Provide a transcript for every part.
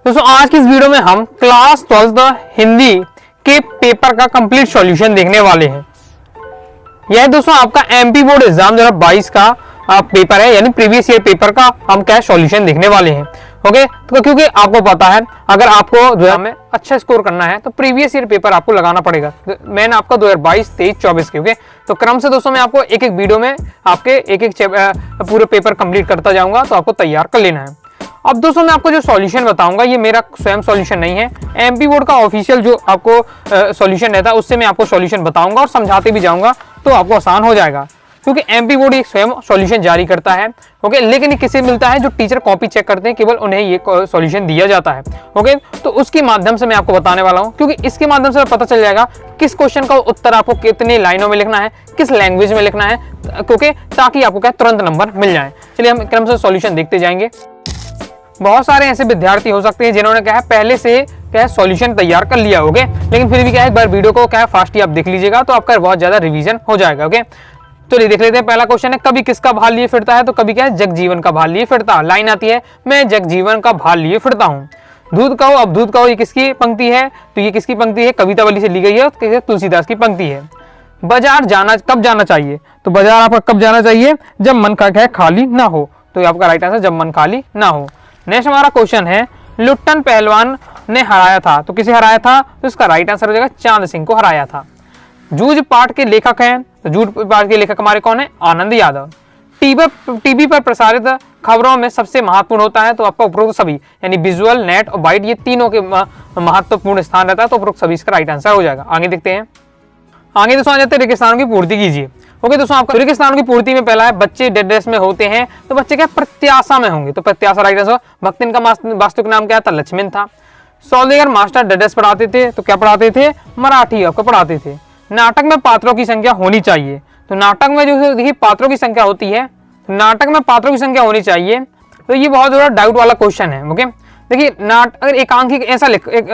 दोस्तों आज की इस वीडियो में हम क्लास 12 हिंदी के पेपर का कंप्लीट सॉल्यूशन देखने वाले हैं। यह दोस्तों आपका एमपी बोर्ड एग्जाम 2022 का पेपर है, यानी प्रीवियस ईयर पेपर का हम क्या सॉल्यूशन देखने वाले हैं। ओके, तो क्योंकि आपको पता है अगर आपको जो है अच्छा स्कोर करना है तो प्रीवियस ईयर पेपर आपको लगाना पड़ेगा। मैंने आपका 2022, 23, 24 के। ओके, तो क्रम से दोस्तों मैं आपको एक एक वीडियो में आपके एक एक पूरे पेपर कंप्लीट करता जाऊंगा, तो आपको तैयार कर लेना है। अब दोस्तों मैं आपको जो सॉल्यूशन बताऊंगा ये मेरा स्वयं सॉल्यूशन नहीं है, एमपी बोर्ड का ऑफिशियल जो आपको सॉल्यूशन रहता है उससे मैं आपको सॉल्यूशन बताऊंगा और समझाते भी जाऊंगा, तो आपको आसान हो जाएगा। क्योंकि एमपी बोर्ड एक स्वयं सॉल्यूशन जारी करता है। ओके, लेकिन ये किसे मिलता है? जो टीचर कॉपी चेक करते हैं, केवल उन्हें ये सॉल्यूशन दिया जाता है। ओके, तो उसके माध्यम से मैं आपको बताने वाला हूं, क्योंकि इसके माध्यम से पता चल जाएगा किस क्वेश्चन का उत्तर आपको कितनी लाइनों में लिखना है, किस लैंग्वेज में लिखना है, क्योंकि ताकि आपको क्या तुरंत नंबर मिल जाए। चलिए हम क्रम से सॉल्यूशन देखते जाएंगे। बहुत सारे ऐसे विद्यार्थी हो सकते हैं जिन्होंने क्या है पहले से क्या है सॉल्यूशन तैयार कर लिया, ओके, लेकिन फिर भी क्या है एक बार वीडियो को क्या है फास्ट ही आप देख लीजिएगा, तो आपका बहुत ज्यादा रिवीजन हो जाएगा। ओके, तो देख लेते हैं। पहला क्वेश्चन है, कभी किसका भार लिए फिरता है? तो कभी क्या है जगजीवन का भार लिए फिरता। लाइन आती है, मैं जगजीवन का भार लिए फिरता हूँ। दूध कहो, अब दूध कहो, ये किसकी पंक्ति है? तो ये किसकी पंक्ति है? कवितावली से ली गई है, तुलसीदास की पंक्ति है। बाजार जाना कब जाना चाहिए? तो बाजार आपका कब जाना चाहिए? जब मन का क्या खाली ना हो। तो आपका राइट आंसर जब मन खाली ना हो। नेक्स्ट हमारा क्वेश्चन है, लुट्टन पहलवान ने हराया था, तो किसे हराया था? तो इसका राइट आंसर हो जाएगा चांद सिंह को हराया था। जूझ पाठ के लेखक हैं, तो जूझ पाठ के लेखक हमारे कौन है? आनंद यादव। टीवी पर प्रसारित खबरों में सबसे महत्वपूर्ण होता है, तो आपका उपरोक्त सभी, यानी विजुअल, नेट और बाइट, ये तीनों के महत्वपूर्ण स्थान रहता है, तो उपरोक्त सभी इसका राइट आंसर हो जाएगा। आगे देखते हैं। आगे दोस्तों आ जाते हैं रेगिस्तानों की पूर्ति कीजिए। ओके दोस्तों, आपका रेगिस्तानों की पूर्ति में पहला है, बच्चे डेड ड्रेस में होते हैं, तो बच्चे क्या प्रत्याशा में होंगे, तो प्रत्याशा राइट आंसर। भक्तिन का वास्तविक नाम क्या था? लक्ष्मण था। सौदेगर मास्टर डेड ड्रेस पढ़ाते थे, तो क्या पढ़ाते थे? मराठी आपको पढ़ाते थे। नाटक में पात्रों की संख्या होनी चाहिए, तो नाटक में जो देखिए पात्रों की संख्या होती है, नाटक में पात्रों की संख्या होनी चाहिए, तो ये बहुत ज्यादा डाउट वाला क्वेश्चन है। ओके, देखिए अगर एकांकी ऐसा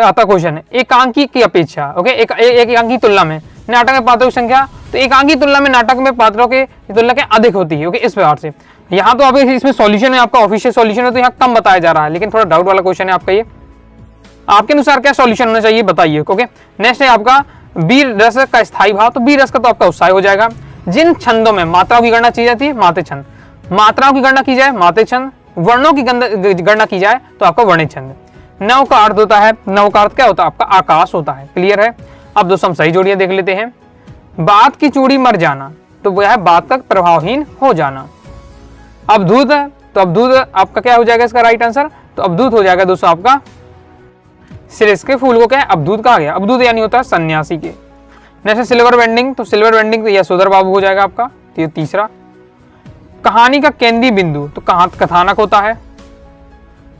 आता क्वेश्चन है, एकांकी की अपेक्षा, ओके, एकांकी तुलना में नाटक में पात्रों की संख्या, तो एकांकी तुलना में नाटक में पात्रों के तुलना क्या अधिक होती है। ओके, इस प्रकार से यहाँ तो आप इसमें सॉल्यूशन है, आपका ऑफिशियल सॉल्यूशन है, तो यहाँ कम बताया जा रहा है, लेकिन थोड़ा डाउट वाला क्वेश्चन है आपका ये। आपके अनुसार क्या सॉल्यूशन होना चाहिए बताइए। ओके, नेक्स्ट है आपका वीर रस का स्थायी भाव, तो वीर रस का तो आपका उत्साह हो जाएगा। जिन छंदों में मात्राओं की गणना की जाती है, माते छंद। मात्राओं की गणना की जाए, माते छंद। वर्णों की गणना की जाए, तो आपका वर्णित छंद। नव का अर्थ होता है, नव का अर्थ क्या होता है? आपका आकाश होता है। क्लियर है? अब दोस्तों हम सही जोड़ियां देख लेते हैं। बात की चूड़ी मर जाना, तो वह है बात का प्रभावहीन हो जाना। अवधूत है, तो अवधूत आपका क्या हो जाएगा इसका राइट आंसर? तो अवधूत हो जाएगा दोस्तों आपका सिरिस के फूल को क्या है अवधूत कहा गया। अवधूत यानी होता है सन्यासी के। नेक्स्ट सिल्वर वेंडिंग, तो सिल्वर वेंडिंग तो यह सुधर बाबू हो जाएगा आपका, तो ये तीसरा। कहानी का केंद्रीय बिंदु, तो कथानक होता है।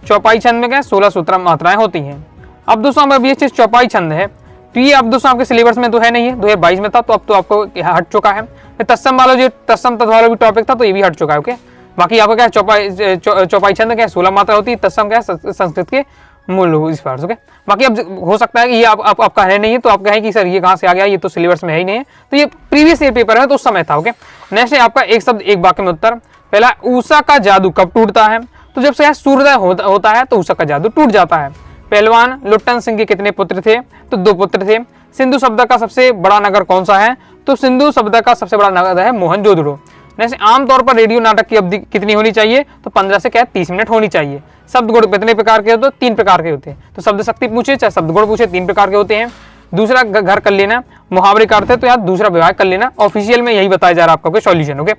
चौपाई छंद में क्या 16 सूत्र मात्राएं होती हैं। अब दोस्तों अब ये चीज चौपाई छंद है, तो ये अब दोस्तों आपके सिलेबस में तो है नहीं है, 2022 में था, तो अब तो आपको हट चुका है। तत्सम वाला जो तत्सम तत्व वाला भी टॉपिक था, तो ये भी हट चुका है। ओके, बाकी आपको क्या चौपाई छंद क्या 16 मात्रा होती है, तत्सम क्या संस्कृत के मूल इस बार। ओके, बाकी अब हो सकता है कि ये आपका है नहीं है, तो आप कहें कि सर ये कहाँ से आ गया, ये तो सिलेबस में है ही नहीं है, तो ये प्रीवियस ईयर पेपर है, तो उस समय था। ओके, नेक्स्ट है आपका एक शब्द एक वाक्य में उत्तर। पहला, ऊषा का जादू कब टूटता है? तो जब से सूर्योदय होता है तो ऊषा का जादू टूट जाता है। पहलवान लुट्टन सिंह के कितने पुत्र थे? तो 2 पुत्र थे। सिंधु शब्द का सबसे बड़ा नगर कौन सा है? तो सिंधु शब्द का सबसे बड़ा नगर है मोहनजोदड़ो। जैसे आमतौर पर रेडियो नाटक की अवधि कितनी होनी चाहिए? तो 15 से क्या 30 मिनट होनी चाहिए। शब्द गुण कितने प्रकार के होते हैं? 3 प्रकार के होते हैं। तो शब्द शक्ति पूछे चाहे शब्द गुण पूछे, 3 प्रकार के होते हैं। दूसरा घर कर लेना, मुहावरे का अर्थ है, तो यहाँ दूसरा विभाग कर लेना। ऑफिशियल में यही बताया जा रहा है आपका सॉल्यूशन। ओके,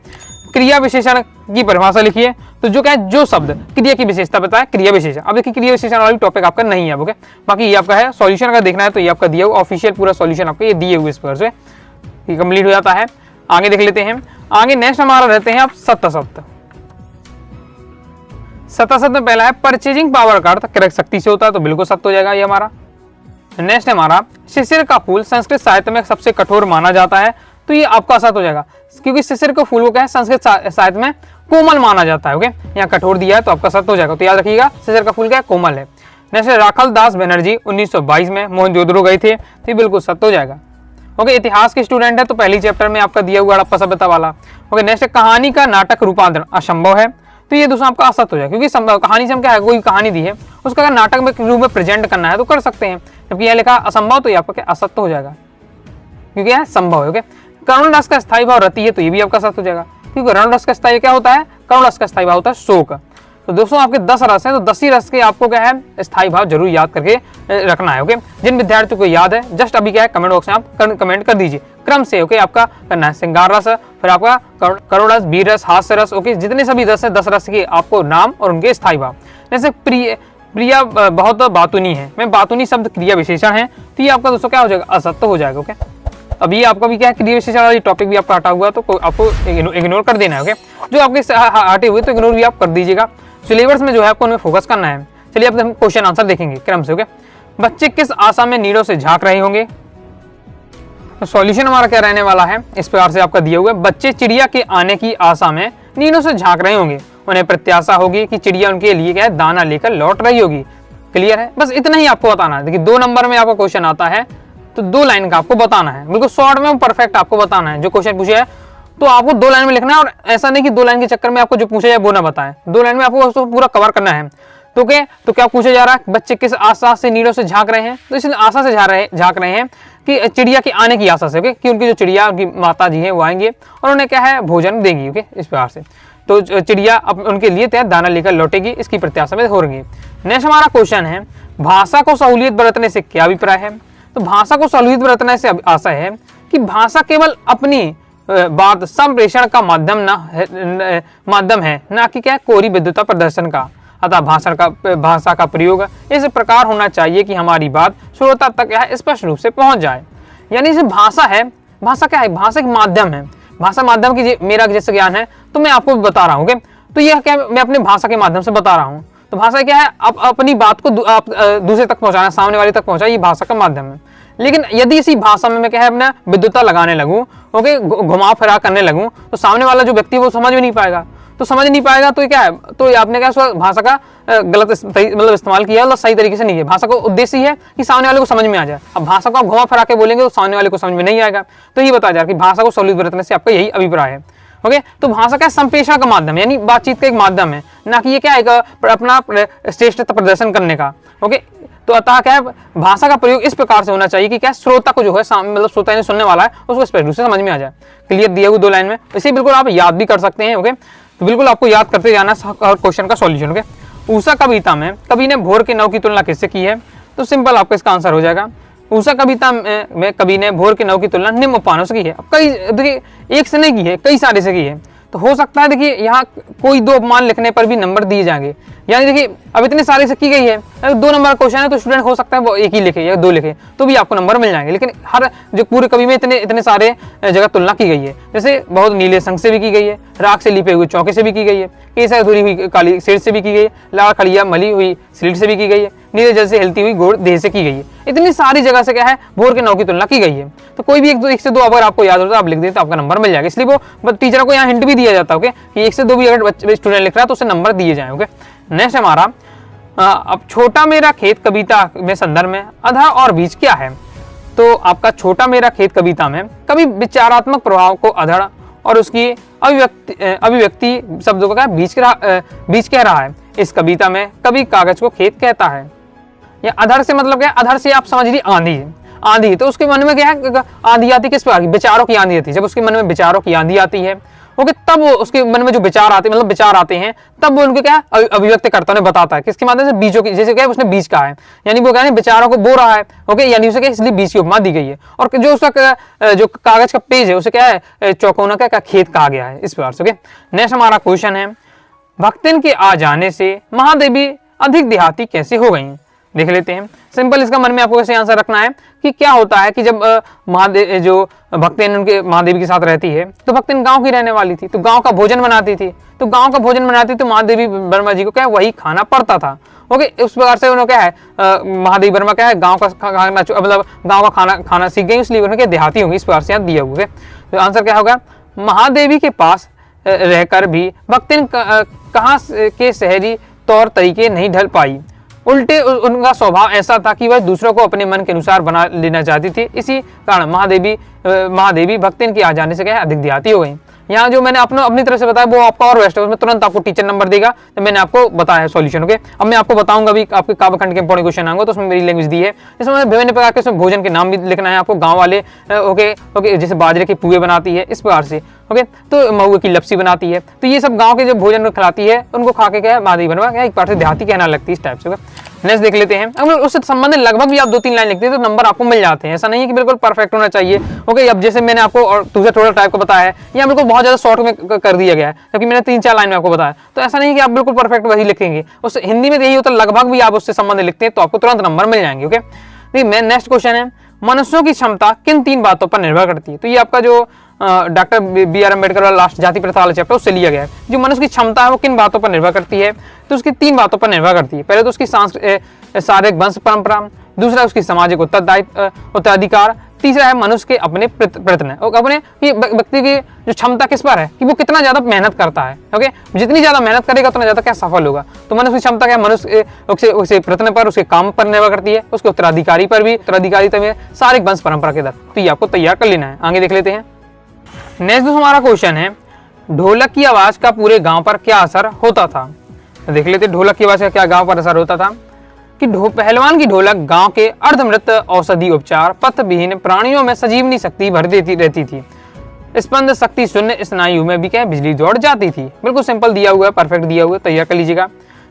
क्रिया विशेषण की परिभाषा लिखिए, तो जो क्या है जो शब्द क्रिया की विशेषता बताए, क्रिया विशेषण। अब देखिए क्रिया विशेषण वाला टॉपिक आपका नहीं है। ओके, बाकी ये आपका है सॉल्यूशन अगर देखना है तो ये आपका दिया हुआ ऑफिशियल पूरा सॉल्यूशन आपका ये दिए हुए इस पर से ये कंप्लीट हो जाता है। आगे देख लेते हैं। आगे नेक्स्ट हमारा रहते हैं आप सत्य शब्द। सत्य शब्द में पहला है परचेजिंग पावर का अर्थ करेक्ट शक्ति से होता है, तो बिल्कुल सत्य हो जाएगा ये हमारा। नेक्स्ट है हमारा शिशिर का फूल संस्कृत साहित्य में सबसे कठोर माना जाता है, तो ये आपका असत हो जाएगा, क्योंकि शिशिर के फूल को क्या है संस्कृत साहित्य में कोमल माना जाता है। ओके, यहाँ कठोर दिया है तो आपका सत्य हो जाएगा, तो याद रखिएगा शिशिर का फूल क्या है कोमल है। नेक्स्ट राखल दास बनर्जी 1922 में मोहनजोदड़ो गए थे, तो ये बिल्कुल सत्य हो जाएगा। ओके, इतिहास के स्टूडेंट है तो पहली चैप्टर में आपका दिया हुआ हड़प्पा सभ्यता वाला। ओके, नेक्स्ट कहानी का नाटक रूपांतरण असंभव है, तो ये दोस्तों आपका असत्य हो जाएगा, क्योंकि कहानी से हम क्या है कोई कहानी दी है उसका अगर नाटक में रूप में प्रेजेंट करना है तो कर सकते हैं। जबकि यह लिखा असंभव तो ये आपका क्या असत्य हो जाएगा, क्योंकि यह संभव है। ओके, करुण रस का स्थायी भाव रति है तो ये भी आपका सत्य हो जाएगा, क्योंकि करुण रस का स्थायी क्या होता है, करुण रस का स्थायी भाव होता है शोक। तो दोस्तों आपके 10 रस हैं, तो 10 ही रस के आपको क्या है स्थायी भाव जरूर याद करके रखना है। ओके, जिन विद्यार्थियों को याद है जस्ट अभी क्या है कमेंट बॉक्स में आप कमेंट कर दीजिए क्रम से। ओके, आपका करना है श्रृंगार रस, फिर आपका करुण रस, वीर रस, हास्य रस। ओके, जितने सभी रस है 10 रस के आपको नाम और उनके स्थायी भाव। जैसे प्रिया बहुत बातूनी है, मैं बातूनी शब्द क्रिया विशेषण है, तो ये आपका दोस्तों क्या हो जाएगा असत्य हो जाएगा। ओके, अभी आपका भी क्या है क्रिया विशेषण वाली टॉपिक भी आपका हटा हुआ है तो आपको इग्नोर कर देना है। ओके, जो आपके हटे हुए तो इग्नोर भी आप कर दीजिएगा। सिलेबस में जो है आपको उनमें फोकस करना है। चलिए अब हम क्वेश्चन आंसर देखेंगे क्रम से। ओके, बच्चे किस आशा में नीड़ों से झांक रहे होंगे, तो सॉल्यूशन हमारा क्या रहने वाला है इस प्रकार से आपका दिया हुआ है। बच्चे चिड़िया के आने की आशा में नीड़ों से झांक रहे होंगे, उन्हें प्रत्याशा होगी कि चिड़िया उनके लिए क्या है दाना लेकर लौट रही होगी। क्लियर है, बस इतना ही आपको बताना है। देखिए 2 नंबर में आपका क्वेश्चन आता है तो 2 लाइन का आपको बताना है, बिल्कुल शॉर्ट में परफेक्ट आपको बताना है। जो क्वेश्चन पूछे है तो आपको 2 लाइन में लिखना है, और ऐसा नहीं कि 2 लाइन के चक्कर में आपको जो पूछा जाए वो ना बताएं। 2 लाइन में आपको उसको पूरा कवर करना है। तो क्या पूछा जा रहा है, बच्चे किस आशा से नीड़ों से झांक रहे हैं, तो इसलिए आशा से झांक रहे हैं कि चिड़िया के आने की आशा से। ओके, कि उनकी जो चिड़िया उनकी माता जी हैं वो आएंगे और उन्हें क्या है भोजन देंगी। ओके, इस प्रकार से तो चिड़िया उनके लिए तय दाना लेकर लौटेगी, इसकी प्रत्याशा में हो रही है। नेक्स्ट हमारा क्वेश्चन है, भाषा को सहूलियत बरतने से क्या अभिप्राय है, तो भाषा को सहूलियत बरतने से आशा है कि भाषा केवल अपनी बात संप्रेषण का माध्यम है, ना कि क्या कोरी विद्वता प्रदर्शन का। अतः भाषा का प्रयोग इस प्रकार होना चाहिए कि हमारी बात श्रोता तक यह स्पष्ट रूप से पहुंच जाए। यानी जो भाषा है, भाषा क्या है, भाषा एक माध्यम है। भाषा माध्यम की मेरा जैसे ज्ञान है तो मैं आपको बता रहा हूँ। तो यह क्या मैं अपनी भाषा के माध्यम से बता रहा हूँ। तो भाषा क्या है, अपनी बात को दूसरे तक पहुंचाना, सामने वाले तक पहुंचाना, ये भाषा का माध्यम है। लेकिन यदि इसी भाषा में मैं क्या है अपना विद्वता लगाने लगूं, ओके, घुमा फिरा करने लगूं, तो सामने वाला जो व्यक्ति वो समझ भी नहीं पाएगा। तो समझ नहीं पाएगा तो क्या है, तो आपने क्या भाषा का गलत मतलब इस्तेमाल किया, मतलब सही तरीके से नहीं है। भाषा का उद्देश्य ही है कि सामने वाले को समझ में आ जाए। अब भाषा को आप घुमा फिरा के बोलेंगे तो सामने वाले को समझ में नहीं आएगा। तो ये बताया जा रहा है कि भाषा को सहूलियत बरतने से आपका यही अभिप्राय है। ओके, तो भाषा का संप्रेषण का माध्यम यानी बातचीत का एक माध्यम है, ना कि ये क्या है अपना श्रेष्ठता प्रदर्शन करने का। ओके, तो अतः क्या है भाषा का प्रयोग इस प्रकार से होना चाहिए कि क्या श्रोता को जो है मतलब श्रोता यानी सुनने वाला है उसको स्पष्ट रूप से समझ में आ जाए। क्लियर दिया हुआ 2 लाइन में, इसे बिल्कुल आप याद भी कर सकते हैं। ओके, तो बिल्कुल आपको याद करते जाना हर क्वेश्चन का सॉल्यूशन। ओके, ऊषा कविता में कवि ने भोर के नव की तुलना किससे की है, तो सिंपल आपका इसका आंसर हो जाएगा। ऊषा कविता में कवि ने भोर के नव की तुलना निम्न उपानों से की है। अब कई देखिए एक से नहीं की है, कई सारे से की है। तो हो सकता है देखिए यहाँ कोई 2 उपमान लिखने पर भी नंबर दिए जाएंगे। यानी देखिए अब इतने सारे से की गई है, अगर 2 नंबर क्वेश्चन है तो स्टूडेंट हो सकता है वो 1 ही लिखे या 2 लिखे तो भी आपको नंबर मिल जाएंगे। लेकिन हर जो पूरे कवि में इतने सारे जगह तुलना की गई है। जैसे बहुत नीले संग से भी की गई है, राख से लिपे हुए चौके से भी की गई है, केसर धुली हुई काली सिर से भी की गई है, लाल खड़िया मली हुई स्लीट से भी की गई है, नीले जल से हिलती हुई गोड़ देह से की गई है। इतनी सारी जगह से क्या है भोर के नव की तुलना की गई है। तो कोई भी 1 से 2 अगर आपको याद होता है आप लिख देते तो आपका नंबर मिल जाएगा। इसलिए वो टीचरों को यहाँ हिंट भी दिया जाता है कि 1 से 2 भी अगर स्टूडेंट लिख रहा है तो उसे नंबर दिए जाए। ओके, नेक्स्ट हमारा अब छोटा मेरा खेत कविता में संदर्भ में अधर और बीज क्या है, तो आपका छोटा मेरा खेत कविता में कवि विचारात्मक प्रभाव को अधड़ और उसकी अभिव्यक्ति शब्दों का बीज कह रहा है। इस कविता में कवि कागज को खेत कहता है। या अधर से मतलब क्या, अधर से आप समझ लीजिए आंधी, तो उसके मन में क्या है आंधी आती किस प्रकार की, विचारों की आंधी आती है। जब उसके मन में विचारों की आंधी आती है ओके, तब उसके मन में जो विचार आते हैं मतलब विचार आते हैं तब वो उनको क्या अभिव्यक्त करता है, बताता है किसके माध्यम से, बीजों की। जैसे क्या उसने बीज कहा है यानी वो क्या है विचारों को बो रहा है। ओके, यानी उसे क्या इसलिए बीज की उपमा दी गई है। और जो उसका जो कागज का पेज है उसे क्या है चौकोना का खेत कहा गया है इस प्रकार से। ओके, नेक्स्ट हमारा क्वेश्चन है, भक्तिन के आ जाने से महादेवी अधिक देहाती कैसे हो गई, देख लेते हैं। सिंपल इसका मन में आपको ऐसे आंसर रखना है कि क्या होता है कि जब महादेव जो भक्तिन उनके महादेवी के साथ रहती है तो भक्तिन गांव की रहने वाली थी, तो गांव का भोजन बनाती थी। तो गांव का भोजन बनाती तो महादेवी वर्मा जी को क्या वही खाना पड़ता था। ओके, उस प्रकार से उन्होंने क्या है महादेवी वर्मा क्या है गाँव का खाना मतलब गाँव का खाना सीख गई, इसलिए उन्होंने देहाती होंगी इस प्रकार से यहाँ दिया हुआ। तो आंसर क्या होगा, महादेवी के पास रहकर भी भक्तिन कहाँ के शहरी तौर तरीके नहीं ढल पाई, उल्टे उनका स्वभाव ऐसा था कि वह दूसरों को अपने मन के अनुसार बना लेना चाहती थी। इसी कारण महादेवी भक्तिन के आ जाने से क्या अधिक देहाती हो गई। यहाँ जो मैंने अपनी तरफ से बताया वो आपका और बेस्ट है, उसमें तुरंत आपको टीचर नंबर देगा, तो मैंने आपको बताया सॉल्यूशन। ओके, अब मैं आपको बताऊंगा भी आपके काव्यखंड के इंपॉर्टेंट क्वेश्चन आएंगे, तो उसमें मेरी लैंग्वेज दी है, इसमें विभिन्न प्रकार के उसमें भोजन के नाम भी लिखना है आपको, गाँव वाले। ओके, जैसे बाजरे के पुए बनाती है इस प्रकार से। ओके, तो महुए की लपसी बनाती है, तो ये सब गांव के जो भोजन खिलाती है उनको खा के क्या है मादी बनवा क्या एक बार से देहाती कहना लगती है इस टाइप से। नेक्स्ट देख लेते हैं, अगर उससे संबंधित लगभग भी आप 2-3 लाइन लिखते हैं तो नंबर आपको मिल जाते हैं, ऐसा नहीं है कि बिल्कुल परफेक्ट होना चाहिए। ओके, अब जैसे मैंने आपको और दूसरा थोड़ा टाइप का बताया है, यहाँ बिल्कुल बहुत ज्यादा शॉर्ट में कर दिया गया है, जबकि मैंने 3-4 लाइन में आपको बताया, तो ऐसा नहीं है कि आप बिल्कुल परफेक्ट वही लिखेंगे, उस हिंदी में यही होता है, लगभग भी आप उससे संबंधित लिखते हैं तो आपको तुरंत नंबर मिल जाएंगे। ओके, देखिए नेक्स्ट क्वेश्चन है, मनुष्यों की क्षमता किन 3 बातों पर निर्भर करती है? तो ये आपका जो डॉक्टर BR अम्बेडकर वाला लास्ट जाति प्रथा वाला चैप्टर उससे लिया गया है। जो मनुष्य की क्षमता है वो किन बातों पर निर्भर करती है? तो उसकी 3 बातों पर निर्भर करती है। पहले तो उसकी शारीरिक वंश परंपरा, दूसरा उसकी सामाजिक उत्तराधिकार, तीसरा है मनुष्य के अपने प्रयत्न, अपने व्यक्ति की जो क्षमता किस पर है कि वो कितना ज्यादा मेहनत करता है। ओके, जितनी ज्यादा मेहनत करेगा उतना ज्यादा क्या सफल होगा। तो मनुष्य की क्षमता क्या मनुष्य उसके प्रयत्न पर, उसके काम पर निर्भर करती है, उसके उत्तराधिकारी पर भी, उत्तराधिकारिता में शारीरिक वंश परंपरा के दर। तो ये आपको तैयार कर लेना है। आगे देख लेते हैं। नेक्स्ट हमारा क्वेश्चन है, ढोलक की आवाज का पूरे गांव पर क्या असर होता था? तो देख लेते हैं ढोलक की आवाज का क्या गांव पर असर होता था कि पहलवान की ढोलक गांव के अर्धमृत औषधि उपचार पथ विहीन प्राणियों में सजीवनी शक्ति भर देती रहती थी। स्पंद शक्ति शून्य स्नायु में भी क्या बिजली दौड़ जाती थी। बिल्कुल सिंपल दिया हुआ है, परफेक्ट दिया हुआ है, तैयार कर लीजिएगा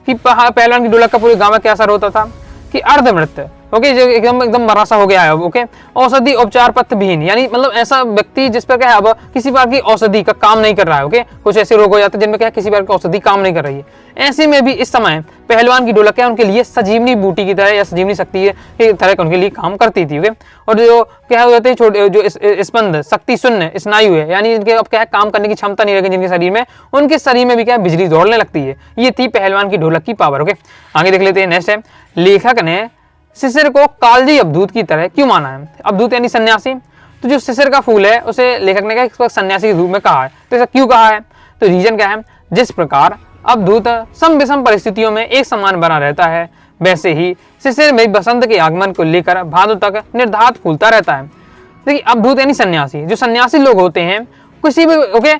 कि पहलवान की ढोलक का पूरे गांव में क्या असर होता था कि अर्धमृत, ओके, जो एकदम मरा सा हो गया है, ओके, औषधि उपचार पथ विहीन, यानी मतलब ऐसा व्यक्ति जिस पर क्या है अब किसी प्रकार की औषधि का काम नहीं कर रहा है। ओके, कुछ ऐसे रोग हो जाते हैं जिनमें क्या किसी प्रकार की औषधि काम नहीं कर रही है, ऐसे में भी इस समय पहलवान की ढोलक क्या उनके लिए सजीवनी बूटी की तरह या सजीवनी शक्ति की तरह उनके लिए काम करती थी। ओके, और जो क्या हो जाते हैं छोटे जो स्पंद शक्ति शून्य स्नायु है, यानी इनके अब क्या है काम करने की क्षमता नहीं रहेगी जिनके शरीर में, उनके शरीर में भी क्या बिजली दौड़ने लगती है। ये थी पहलवान की ढोलक की पावर। ओके, आगे देख लेते हैं। नेक्स्ट है, लेखक ने शिशिर को कालजी अवधूत की तरह क्यों माना है? अवधूत यानी सन्यासी, तो जो शिशिर का फूल है उसे लेखक ने क्या सन्यासी के रूप में कहा है। तो ऐसा क्यों कहा है? तो रीजन क्या है, जिस प्रकार अवधूत सम विषम परिस्थितियों में एक समान बना रहता है, वैसे ही शिशिर में बसंत के आगमन को लेकर भादों तक निर्धात फूलता रहता है। देखिए, अवधूत यानी सन्यासी, जो सन्यासी लोग होते हैं किसी भी ओके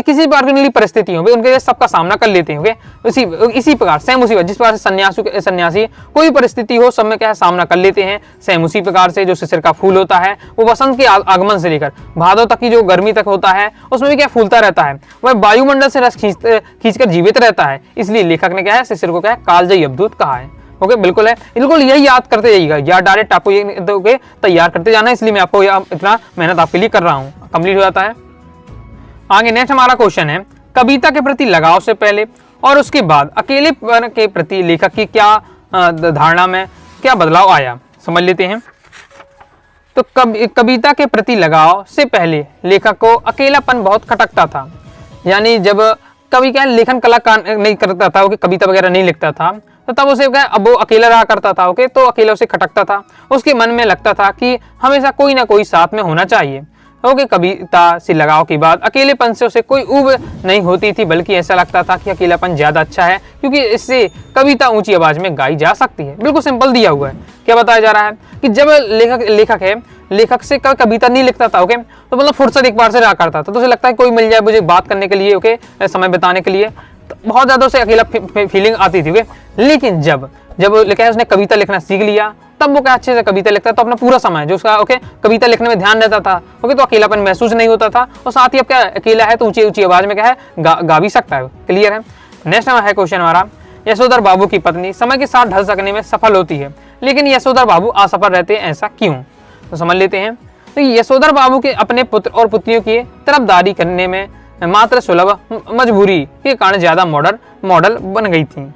किसी प्रकार की परिस्थितियों में उनके सबका सामना कर लेते हैं। ओके, इसी प्रकार सेम उसी जिस प्रकार से सन्यासी कोई परिस्थिति हो सब में क्या है सामना कर लेते हैं, सेम उसी प्रकार से जो शिशिर का फूल होता है वो वसंत के आगमन से लेकर भादों तक की जो गर्मी तक होता है उसमें भी क्या फूलता रहता है, वह वायुमंडल से रस खींचकर जीवित रहता है। इसलिए लेखक ने क्या है शिशिर को क्या है कालजयी अवधूत कहा है। ओके, बिल्कुल है, बिल्कुल यही याद करते जाइएगा, या डायरेक्ट आपको ये तैयार करते जाना, इसलिए मैं आपको इतना मेहनत आपके लिए कर रहा हूँ, कंप्लीट हो जाता है। आगे नेक्स्ट हमारा क्वेश्चन है, कविता के प्रति लगाव से पहले और उसके बाद अकेले के प्रति लेखक की क्या धारणा में क्या बदलाव आया, समझ लेते हैं। तो कविता के प्रति लगाव से पहले लेखक को अकेलापन बहुत खटकता था, यानी जब कवि क्या लेखन कला का नहीं करता था, ओके, कविता वगैरह नहीं लिखता था, तो तब उसे क्या अब वो अकेला रहा करता था। ओके, तो अकेला उसे खटकता था, उसके मन में लगता था कि हमेशा कोई ना कोई साथ में होना चाहिए। ओके, कविता से लगाव के बाद अकेलेपन से उसे कोई ऊब नहीं होती थी, बल्कि ऐसा लगता था कि अकेलापन ज्यादा अच्छा है क्योंकि इससे कविता ऊंची आवाज में गाई जा सकती है। बिल्कुल सिंपल दिया हुआ है। क्या बताया जा रहा है कि जब लेखक से कविता नहीं लिखता था, ओके, तो मतलब फुर्सत एक बार से रहा करता था, तो उसे लगता है कोई मिल जाए मुझे बात करने के लिए, ओके, समय बिताने के लिए, तो बहुत ज्यादा उसे अकेला फीलिंग आती थी। ओके, लेकिन जब लिखा है उसने कविता लिखना सीख लिया, तब वो क्या अच्छे से कविता लिखता है, तो अपना पूरा समय जो उसका ओके कविता लिखने में ध्यान रहता था, ओके, तो अकेलापन महसूस नहीं होता था, और साथ ही अब क्या अकेला है तो ऊंची ऊंची आवाज में क्या है गा भी सकता है। क्लियर है। नेक्स्ट है क्वेश्चन हमारा, यशोधर बाबू की पत्नी समय के साथ ढल सकने में सफल होती है, लेकिन यशोधर बाबू असफल रहते हैं, ऐसा क्यों? तो समझ लेते हैं। तो यशोधर बाबू के अपने पुत्र और पुत्रियों की तरफदारी करने में मात्र सुलभ मजबूरी के कारण ज्यादा मॉडल बन गई थी।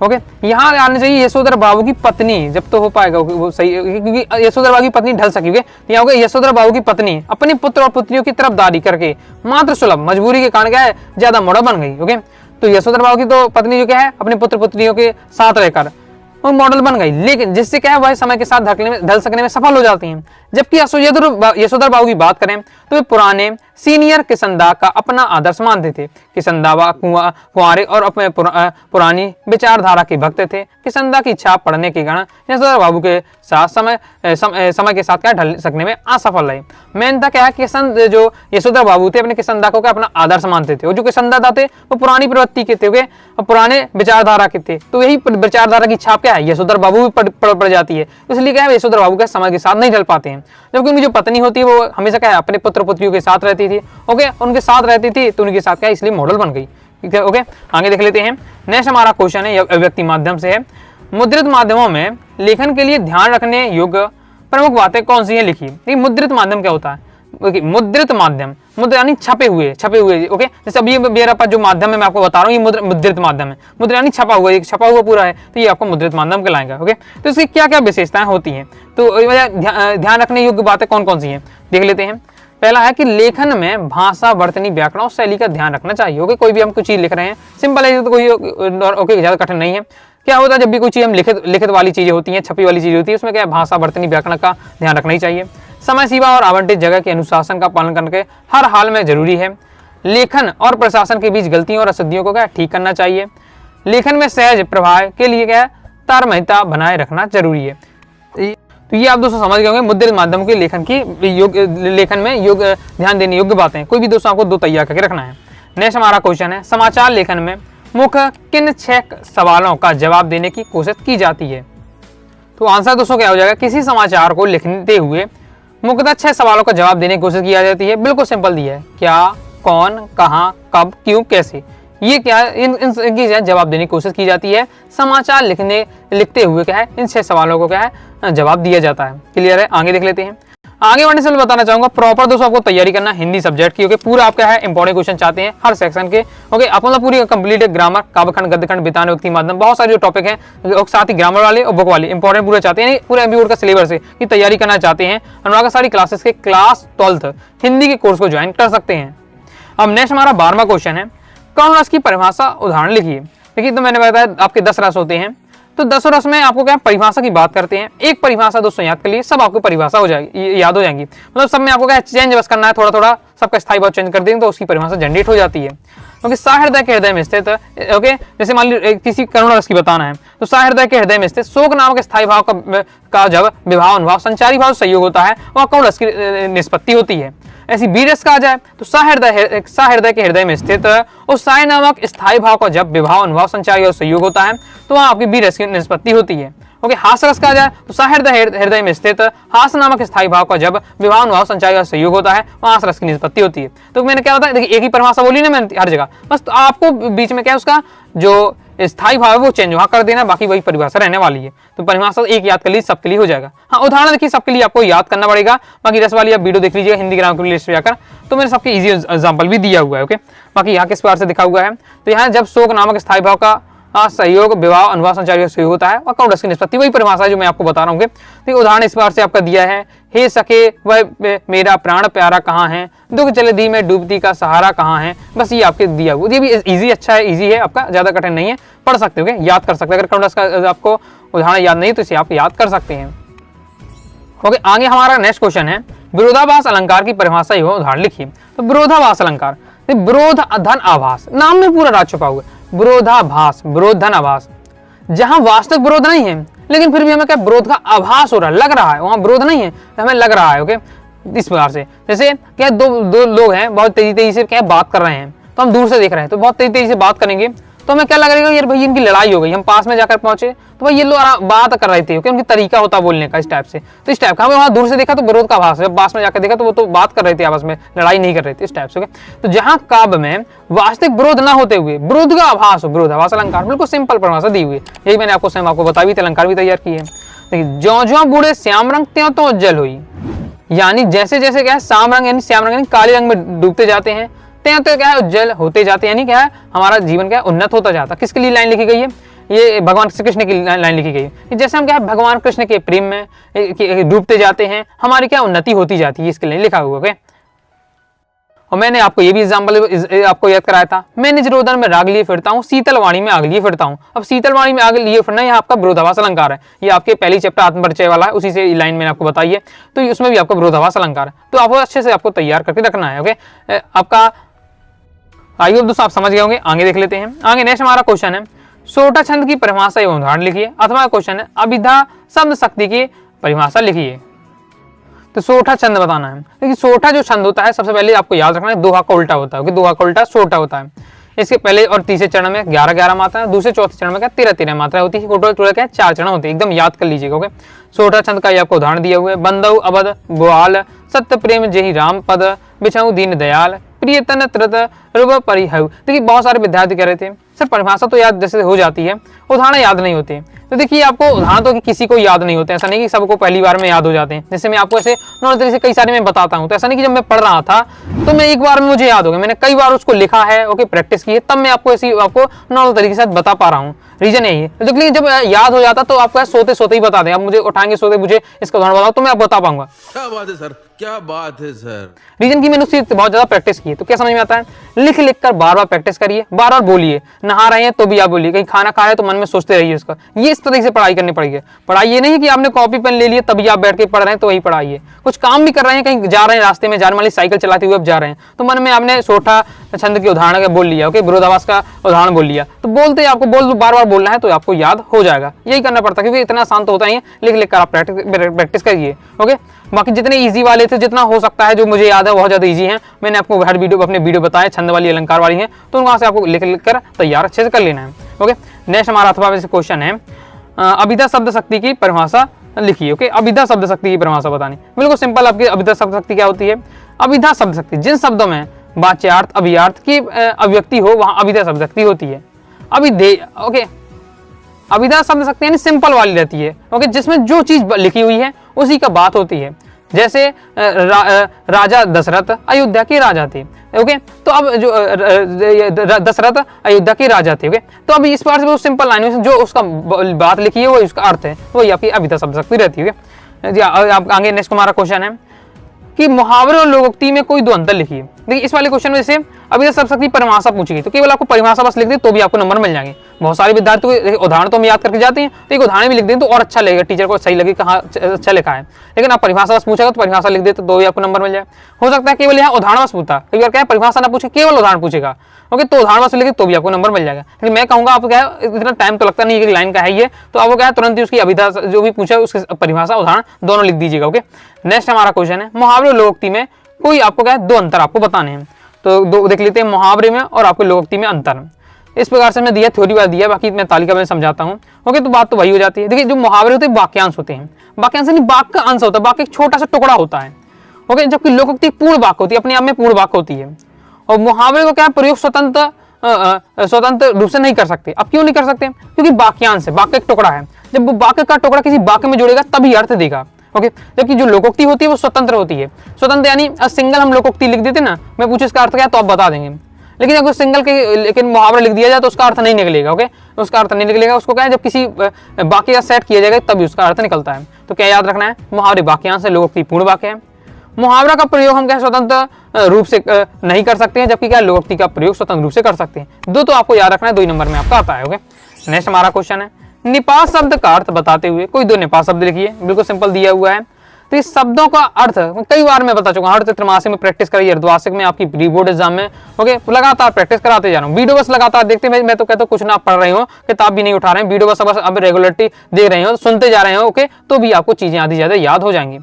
ओके, यहाँ आने चाहिए यशोधर बाबू की पत्नी, जब तो हो पाएगा वो सही, क्योंकि यशोधर बाबू की पत्नी ढल सकी। यहाँ होगा यशोधर बाबू की पत्नी अपने पुत्र और पुत्रियों की तरफदारी करके मात्र सुलभ मजबूरी के कारण क्या है ज्यादा मॉडल बन गई। ओके, तो यशोधर बाबू की तो पत्नी जो क्या है अपने पुत्र पुत्रियों के साथ रहकर वो मॉडल बन गई, लेकिन जिससे क्या है वह समय के साथ ढल सकने में सफल हो जाती हैं। जबकि यशोधर बाबू की बात करें तो वे पुराने सीनियर किसनदा का अपना आदर्श मानते थे। किसनदा कुंवारे और अपने पुरानी विचारधारा के भक्त थे। किसनदा की छाप पढ़ने के कारण यशोधर बाबू के साथ समय के साथ क्या ढल सकने में असफल रहे। मेन था क्या है, जो यशोधर बाबू थे अपने किसनदा को क्या अपना आदर्श मानते थे। और जो किसनदा थे वो पुरानी प्रवृत्ति के थे, पुराने विचारधारा के थे। तो यही विचारधारा की छाप क्या है, यशोधर बाबू भी पड़ जाती है। इसलिए क्या है, यशोधर बाबू के समय के साथ नहीं ढल पाते हैं। जबकि उनकी जो पत्नी होती है वो हमेशा क्या है अपने पुत्र पुत्रियों के साथ रहती थी। ओके, उनके साथ रहती थी तो उनके साथ क्या इसलिए मॉडल बन गई। ठीक है, ओके, आगे देख लेते हैं। नेक्स्ट हमारा क्वेश्चन है अभिव्यक्ति माध्यम से है। मुद्रित माध्यमों में लेखन के लिए ध्यान रखने योग्य प्रमुख बातें कौन सी है लिखिए। मुद्रित माध्यम क्या होता है, मुद्रित माध्यम, मुद्रा यानी छपे हुए। ओके, जैसे अभी मेरा पास जो माध्यम है मैं आपको बता रहा हूँ, ये मुद्रित माध्यम है। मुद्रा यानी छपा हुआ पूरा है, तो ये आपको मुद्रित माध्यम कहलाएगा। ओके, तो इसकी क्या क्या विशेषताएं होती हैं, तो ध्यान रखने योग्य बातें कौन कौन सी हैं देख लेते हैं। पहला है कि लेखन में भाषा, वर्तनी, व्याकरण और शैली का ध्यान रखना चाहिए। ओके, कोई भी हम कुछ चीज लिख रहे हैं, सिंपल है तो कोई ओके ज्यादा कठिन नहीं है। क्या होता है जब भी कोई चीज हम लिखित वाली चीजें होती हैं, छपी वाली चीजें होती है, उसमें क्या भाषा, वर्तनी, व्याकरण का ध्यान रखना ही चाहिए। समय सीमा और आवंटित जगह के अनुशासन का पालन करके हर हाल में जरूरी है। लेखन और प्रशासन के बीच गलतियों और अशुद्धियों को क्या ठीक करना चाहिए। लेखन में सहज प्रभाव के लिए क्या तारमयता बनाए रखना जरूरी है। तो ये आप दोस्तों समझ गए होंगे मुद्रित माध्यम के लेखन में ध्यान देने योग्य बातें। कोई भी दोस्तों आपको 2 तैयार करके रखना है। नेक्स्ट हमारा क्वेश्चन है, समाचार लेखन में मुख्य किन 6 सवालों का जवाब देने की कोशिश की जाती है। तो आंसर दोस्तों क्या हो जाएगा, किसी समाचार को लिखते हुए मुख्यतः 6 सवालों का जवाब देने की कोशिश की जाती है। बिल्कुल सिंपल दिया है, क्या, कौन, कहां, कब, क्यों, कैसे, ये क्या इनकी जवाब देने की कोशिश की जाती है। समाचार लिखते हुए क्या है इन 6 सवालों को क्या है जवाब दिया जाता है। क्लियर है, आगे देख लेते हैं। आगे बढ़ने से बताना चाहूंगा प्रॉपर दोस्तों आपको तैयारी करना हिंदी सब्जेक्ट की। ओके, पूरा आप क्या है इंपॉर्टेंट क्वेश्चन चाहते हैं हर सेक्शन के। ओके, आप मतलब पूरी कंप्लीट है, ग्रामर, काव्यखंड, गद्यखंड, बितान, व्यक्ति माध्यम, बहुत सारे जो टॉपिक हैं और साथ ही ग्रामर वाले और बुक वाले इंपॉर्टेंट पूरा चाहते हैं, पूरा एमपी बोर्ड का सिलेबस है की तैयारी करना चाहते हैं। अनुराग सारी क्लासेस के क्लास 12th हिंदी के कोर्स को ज्वाइन कर सकते हैं। अब नेक्स्ट हमारा 12वां क्वेश्चन है, कौन रस की परिभाषा उदाहरण लिखिए। देखिए, तो मैंने बताया आपके 10 रस होते हैं, तो 10 रस में आपको क्या परिभाषा की बात करते हैं। एक परिभाषा दोस्तों याद कर लिए, सब आपको परिभाषा हो जाएगी, याद हो जाएंगी। मतलब सब में आपको क्या चेंज बस करना है, थोड़ा थोड़ा सबका स्थायी भाव चेंज कर देंगे तो उसकी परिभाषा जनरेट हो जाती है। क्योंकि सहृदय के हृदय में स्थित, ओके, जैसे मान लीजिए किसी करुण रस की बताना है तो सहृदय के हृदय में स्थित शोक नामक स्थायी भाव का जब विभाव अनुभाव संचारी भाव संयोग होता है वह करुण रस की निष्पत्ति होती है। ऐसी बी रस का आ जाए तो सहृदय के हृदय में स्थित उस साय नामक स्थायी भाव का जब विभाव अनुभाव संचारी और संयोग होता है तो वहां आपकी बी रस की निष्पत्ति होती है। ओके, हास रस का आ जाए तो सहृदय हृदय में स्थित हास नामक स्थायी भाव का जब विभाव अनुभाव संचारी और संयोग होता है वहां हास रस की निष्पत्ति होती है। तो मैंने क्या होता है, देखिए एक ही परिभाषा बोली ना मैंने हर जगह, बस तो आपको बीच में क्या है उसका जो स्थायी भाव है वो चेंज वहां कर देना, बाकी वही परिभाषा रहने वाली है। तो परिभाषा एक याद कर लीजिए, सबके लिए हो जाएगा। हाँ, उदाहरण देखिए सबके लिए आपको याद करना पड़ेगा, बाकी रस वाली आप वीडियो देख लीजिएगा हिंदी ग्रामर की लिस्ट पे जाकर, तो मैंने सबके इजी एग्जांपल भी दिया हुआ है। ओके, बाकी यहाँ किस प्रकार से दिखा हुआ है, तो यहाँ जब शोक नामक स्थायी भाव का सहयोग विभाव अनुभाव संचारी सहयोग होता है वह कौन रस की निष्पत्ति, वही परिभाषा जो मैं आपको बता रहा हूँ। तो उदाहरण इस बार से आपका दिया है, हे सके वह मेरा प्राण प्यारा कहाँ है, दुख जलधि में डूबती का सहारा कहाँ है। बस ये आपके दिया हुआ, ये भी इजी अच्छा है, इजी है आपका, ज्यादा कठिन नहीं है, पढ़ सकते हो, याद कर सकते हैं। अगर कौन रस का आपको उदाहरण याद नहीं तो इसे आप याद कर सकते हैं। ओके, आगे हमारा नेक्स्ट क्वेश्चन है, विरोधाभास अलंकार की परिभाषा एवं उदाहरण लिखिए। तो विरोधाभास अलंकार, विरोध धन आभास, नाम में पूरा राज छुपा हुआ है। विरोधाभास, विरोध धन आभास, जहां वास्तविक विरोध नहीं है लेकिन फिर भी हमें क्या विरोध का आभास हो रहा है, लग रहा है, वहां विरोध नहीं है हमें लग रहा है। ओके, इस प्रकार से जैसे क्या दो लोग हैं बहुत तेजी से क्या बात कर रहे हैं, तो हम दूर से देख रहे हैं तो बहुत तेजी से बात करेंगे तो हमें क्या लगेगा यार भाई इनकी लड़ाई हो गई। हम पास में जाकर पहुंचे तो भाई ये लोग बात कर रहे थे, क्योंकि उनकी तरीका होता बोलने का इस टाइप से, तो इस टाइप का हमें वहां दूर से देखा तो विरोध का आभास है, पास में जाकर देखा तो वो तो बात कर रहे थे आपस में, लड़ाई नहीं कर रहे थे, इस टाइप से। तो जहां काव्य में वास्तविक विरोध न होते हुए विरोध का आभास हो, विरोधाभास अलंकार, बिल्कुल सिंपल परिभाषा दी हुई है। यही मैंने आपको बताई भी, अलंकार भी तैयार की है। देखिए, ज्यों ज्यों बूढ़े श्याम रंग त्यों तो उज्जवल हुई, यानी जैसे जैसे क्या है श्याम रंग यानी काले रंग में डूबते जाते हैं त्यों तो क्या है उज्जवल होते जाते, यानी क्या है हमारा जीवन क्या है उन्नत होता जाता। किसके लिए लाइन लिखी गई है, ये भगवान श्री कृष्ण की लाइन लिखी गई है। जैसे हम क्या है भगवान कृष्ण के प्रेम में डूबते जाते हैं हमारी क्या उन्नति होती जाती है, इसके लिए लिखा हुआ है। और मैंने आपको ये भी एग्जाम्पल आपको याद कराया था, मैंने निजरोधन में राग लिए फिरता हूँ, शीतलवाणी में आग लिए फिरता हूँ। अब शीतलवाणी में आग लिए फिरना, ये आपका विरोधाभास अलंकार है। ये आपके पहली चैप्टर आत्मपरिचय वाला है, उसी से लाइन मैंने आपको बताई है, तो उसमें भी आपका विरोधाभास अलंकार है। तो आपको अच्छे से आपको तैयार करके रखना है। ओके, आपका आई होप दोस्तों आप समझ गए होंगे। आगे देख लेते हैं। आगे नेक्स्ट हमारा क्वेश्चन है, सोठा छंद की परिभाषा एवं उदाहरण लिखिए। अथवा क्वेश्चन है, अभिधा शब्द शक्ति की परिभाषा लिखिए। तो सोठा छंद बताना है। देखिए सोठा जो छंद होता है, सबसे पहले आपको याद रखना है दोहा का उल्टा होता है। दोहा का उल्टा सोठा होता है। इसके पहले और तीसरे चरण में 11-11 मात्रा है, दूसरे चौथे चरण में क्या 13-13 मात्रा होती है। टोटल क्या 4 चरण होते हैं, एकदम याद कर लीजिएगा। ओके, सोठा छंद का ये आपको उदाहरण दिया हुआ है, बंदऊ अबद बुआल सत्य प्रेम जेहि राम पद बिछाऊ दीन दयाल प्रियतन त्रत रूप परिहु। देखिए बहुत सारे विद्यार्थी कह रहे थे सर परिभाषा तो याद जैसे हो जाती है, उदाहरण याद नहीं होते। तो देखिए आपको उदाहरण तो किसी को याद नहीं होते, ऐसा नहीं कि सबको पहली बार में याद हो जाते हैं। जैसे मैं आपको ऐसे नॉर्मल तरीके से कई सारे मैं बताता हूँ, तो ऐसा नहीं कि जब मैं पढ़ रहा था तो मैं एक बार में मुझे याद हो गया, मैंने कई बार उसको लिखा है, ओके प्रैक्टिस की है, तब मैं आपको ऐसी आपको नॉर्मल तरीके से बता पा रहा हूँ। रीजन यही है। तो लेकिन जब याद हो जाता तो आपको सोते सोते ही बता दें। आप मुझे उठाएंगे सोते मुझे इसका उदाहरण बताओ तो मैं आप बता पाऊंगा। क्या बात है सर, क्या बात है सर। रीजन की मैंने उसकी बहुत ज्यादा प्रैक्टिस की है। तो क्या समझ में आता है, लिख लिख कर बार बार प्रैक्टिस करिए, बार बार बोलिए। नहा रहे हैं तो भी आप बोलिए, कहीं खाना खा रहे हैं तो मन में सोचते रहिए उसका। ये इस तरह से पढ़ाई करनी पड़ेगी। पढ़ाई ये नहीं है कि आपने कॉपी पेन ले लिए तभी आप बैठ के पढ़ रहे हैं तो वही पढ़ाई है। कुछ काम भी कर रहे हैं, कहीं जा रहे हैं, रास्ते में जाने वाली साइकिल चलाते हुए आप जा रहे हैं, तो मन में आपने सोठा छंद के उदाहरण बोल लिया, ओके विरोधाभास का उदाहरण बोल लिया, तो बोलते आपको बार बार बोलना है तो आपको याद हो जाएगा। यही करना पड़ता है, क्योंकि इतना आसान तो होता ही है। लिख लिख कर आप प्रैक्टिस करिए। ओके, बाकी जितने इजी वाले थे, जितना हो सकता है जो मुझे याद है बहुत ज्यादा इजी है, मैंने आपको हर वीडियो अपने वीडियो बताए छंद वाली अलंकार वाली है, तो वहां से आपको लिख लिख कर तैयार अच्छे से कर लेना है। ओके, नेक्स्ट हमारा अथवा से क्वेश्चन है, अभिधा शब्द शक्ति की परिभाषा लिखिए। ओके, अभिधा शब्द शक्ति की परिभाषा बतानी, बिल्कुल सिंपल। आपकी अभिधा शब्द शक्ति क्या होती है? अभिधा शब्द शक्ति जिन शब्दों में वाच्यार्थ अभियार्थ की अभिव्यक्ति हो वहां अभिधा शब्द शक्ति होती है। ओके, अभिधा शब्द शक्ति यानी सिंपल वाली रहती है। ओके, जिसमें जो चीज लिखी हुई है उसी का बात होती है। जैसे राजा दशरथ अयोध्या के राजा थे। ओके, तो अब जो दशरथ अयोध्या के राजा थे। ओके, तो अब इस बार से वो सिंपल लाइन में जो उसका बात लिखी है वो उसका अर्थ है, वही आपकी अभिधा शब्द शक्ति रहती है। आप आगे नेक्स्ट हमारा क्वेश्चन है कि मुहावरे और लोकोक्ति में कोई दो अंतर लिखिए। देखिए इस वाले क्वेश्चन में जैसे अभी शब्द शक्ति परिभाषा पूछी गई तो केवल आपको परिभाषा बस लिख दे तो भी आपको नंबर मिल जाएंगे। बहुत सारे विद्यार्थियों को उदाहरण तो हम याद करके जाते हैं, तो एक उदाहरण भी लिख दें तो और अच्छा लगेगा, टीचर को सही लगे कहाँ अच्छा लिखा है। लेकिन आप परिभाषा बस पूछेगा तो परिभाषा लिख देते तो भी आपको नंबर मिल जाए। हो सकता है केवल यहाँ उदाहरण बस पूछता, कई बार क्या है परिभाषा ना पूछे केवल उदाहरण पूछेगा, ओके, तो उदाहरण बस लिखे तो भी आपको नंबर मिल जाएगा। लेकिन मैं कहूँगा आपको क्या है इतना टाइम तो लगता नहीं है, लाइन का है ये, तो आपको क्या है तुरंत ही उसकी अभिधा जो भी पूछा उसकी परिभाषा उदाहरण दोनों लिख दीजिएगा। ओके, नेक्स्ट हमारा क्वेश्चन है मुहावरे और लोकोक्ति में कोई आपको क्या है दो अंतर आपको बताने हैं। तो दो देख लेते हैं, मुहावरे में और आपको लोकोक्ति में अंतर। इस प्रकार से मैं दिया थ्योरी वाला दिया, बाकी मैं तालिका में समझाता हूँ। ओके, तो बात तो वही हो जाती है। देखिए जो मुहावरे होते हैं वाक्यांश होते हैं, वाक्यांश नहीं वाक्य का अंश होता है, वाक्य एक छोटा सा टुकड़ा होता है। ओके, जबकि लोकोक्ति पूर्ण वाक्य होती है, अपने आप में पूर्ण वाक्य होती है। और मुहावरे को क्या प्रयोग स्वतंत्र रूप से नहीं कर सकते। अब क्यों नहीं कर सकते? क्योंकि वाक्यांश है, वाक्य एक टुकड़ा है। जब वो वाक्य का टुकड़ा किसी वाक्य में जुड़ेगा तभी अर्थ देगा। ओके, जबकि जो लोकोक्ति होती है वो स्वतंत्र होती है। स्वतंत्र यानी सिंगल हम लोकोक्ति लिख देते ना, मैं पूछूं इसका अर्थ क्या है तो आप बता देंगे। लेकिन अगर सिंगल के लेकिन मुहावरा लिख दिया जाए तो उसका अर्थ नहीं निकलेगा। ओके, उसका अर्थ नहीं निकलेगा। उसको क्या है जब किसी वाक्य का सेट किया जाएगा तभी उसका अर्थ निकलता है। तो क्या याद रखना है, मुहावरे वाक्यांश है, लोकोक्ति पूर्ण वाक्य है। मुहावरा का प्रयोग हम क्या स्वतंत्र रूप से नहीं कर सकते हैं, जबकि क्या लोकोक्ति का प्रयोग स्वतंत्र रूप से कर सकते हैं। दो तो आपको याद रखना है, 2 नंबर में आपका आता है। ओके, नेक्स्ट हमारा क्वेश्चन है निपात शब्द का अर्थ बताते हुए कोई दो निपात शब्द लिखिए। बिल्कुल सिंपल दिया हुआ है। तो इस शब्दों का अर्थ कई बार मैं बता चुका हूँ, हर त्रैमासिक में प्रैक्टिस करिए, अर्धवार्षिक में आपकी प्री बोर्ड एग्जाम में। ओके, लगातार प्रैक्टिस कराते जा रहा हूँ, वीडियो बस लगातार देखते। मैं तो कहता हूँ कुछ ना पढ़ रहे हो, किताब भी नहीं उठा रहे हैं, वीडियो बस अब रेगुलरिटी दे रहे हो, सुनते जा रहे हो। ओके, तो भी आपको चीजें आधी ज्यादा याद हो जाएंगी।